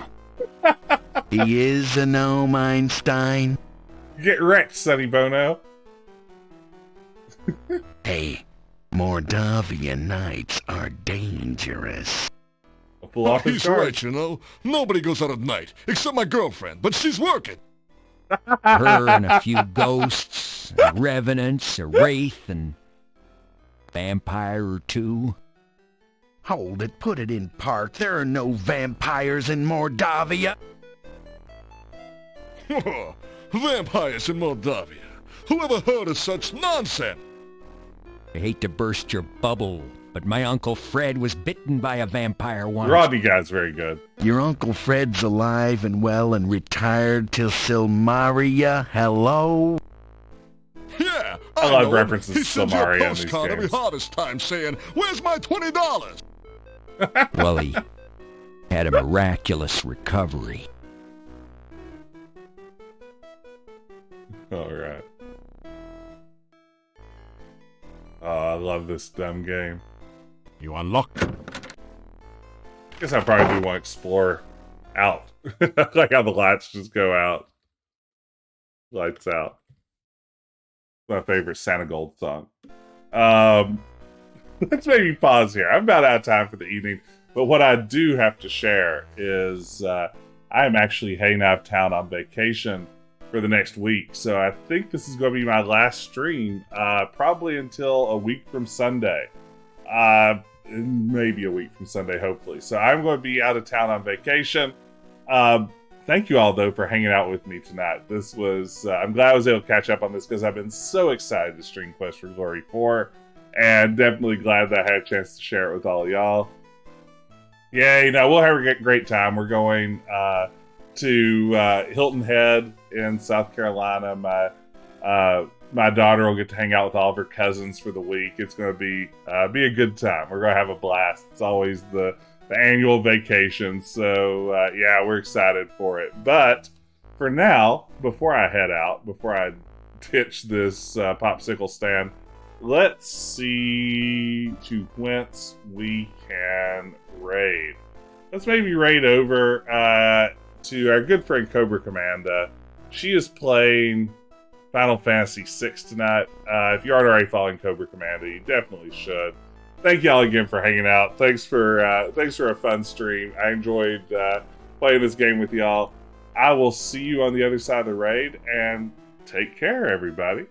He is a gnome, Einstein. Get wrecked, Sonny Bono. Hey, Mordavia nights are dangerous. He's right, you know. Nobody goes out at night, except my girlfriend, but she's working. Her and a few ghosts, a revenants, a wraith, and vampire or two. Hold it, put it in part. There are no vampires in Mordavia. Vampires in Mordavia. Whoever heard of such nonsense? I hate to burst your bubble, but my Uncle Fred was bitten by a vampire once. Rodney guy's very good. Your Uncle Fred's alive and well and retired till Silmaria. Hello? Yeah, I love know. references He to sends you a Silmaria in these postcard every games. hardest time saying, "Where's my $20?" Well, he had a miraculous recovery. All right. Oh, I love this dumb game. You unlocked. Guess I probably do want to explore out. Like how the lights just go out. Lights out. My favorite Santa Gold song. Let's maybe pause here. I'm about out of time for the evening, but what I do have to share is I am actually heading out of town on vacation for the next week. So I think this is going to be my last stream, probably until a week from Sunday. Maybe a week from Sunday, hopefully. So I'm going to be out of town on vacation. Thank you all, though, for hanging out with me tonight. This was, I'm glad I was able to catch up on this because I've been so excited to stream Quest for Glory 4. And definitely glad that I had a chance to share it with all of y'all. Yay, no, we'll have a great time. We're going to Hilton Head in South Carolina. My daughter will get to hang out with all of her cousins for the week. It's going to be a good time. We're going to have a blast. It's always the annual vacation. So, yeah, we're excited for it. But for now, before I head out, before I ditch this popsicle stand, let's see to whence we can raid. Let's maybe raid over to our good friend Cobra Commanda. She is playing Final Fantasy VI tonight. If you aren't already following Cobra Commanda, you definitely should. Thank y'all again for hanging out. Thanks for a fun stream. I enjoyed playing this game with y'all. I will see you on the other side of the raid, and take care, everybody.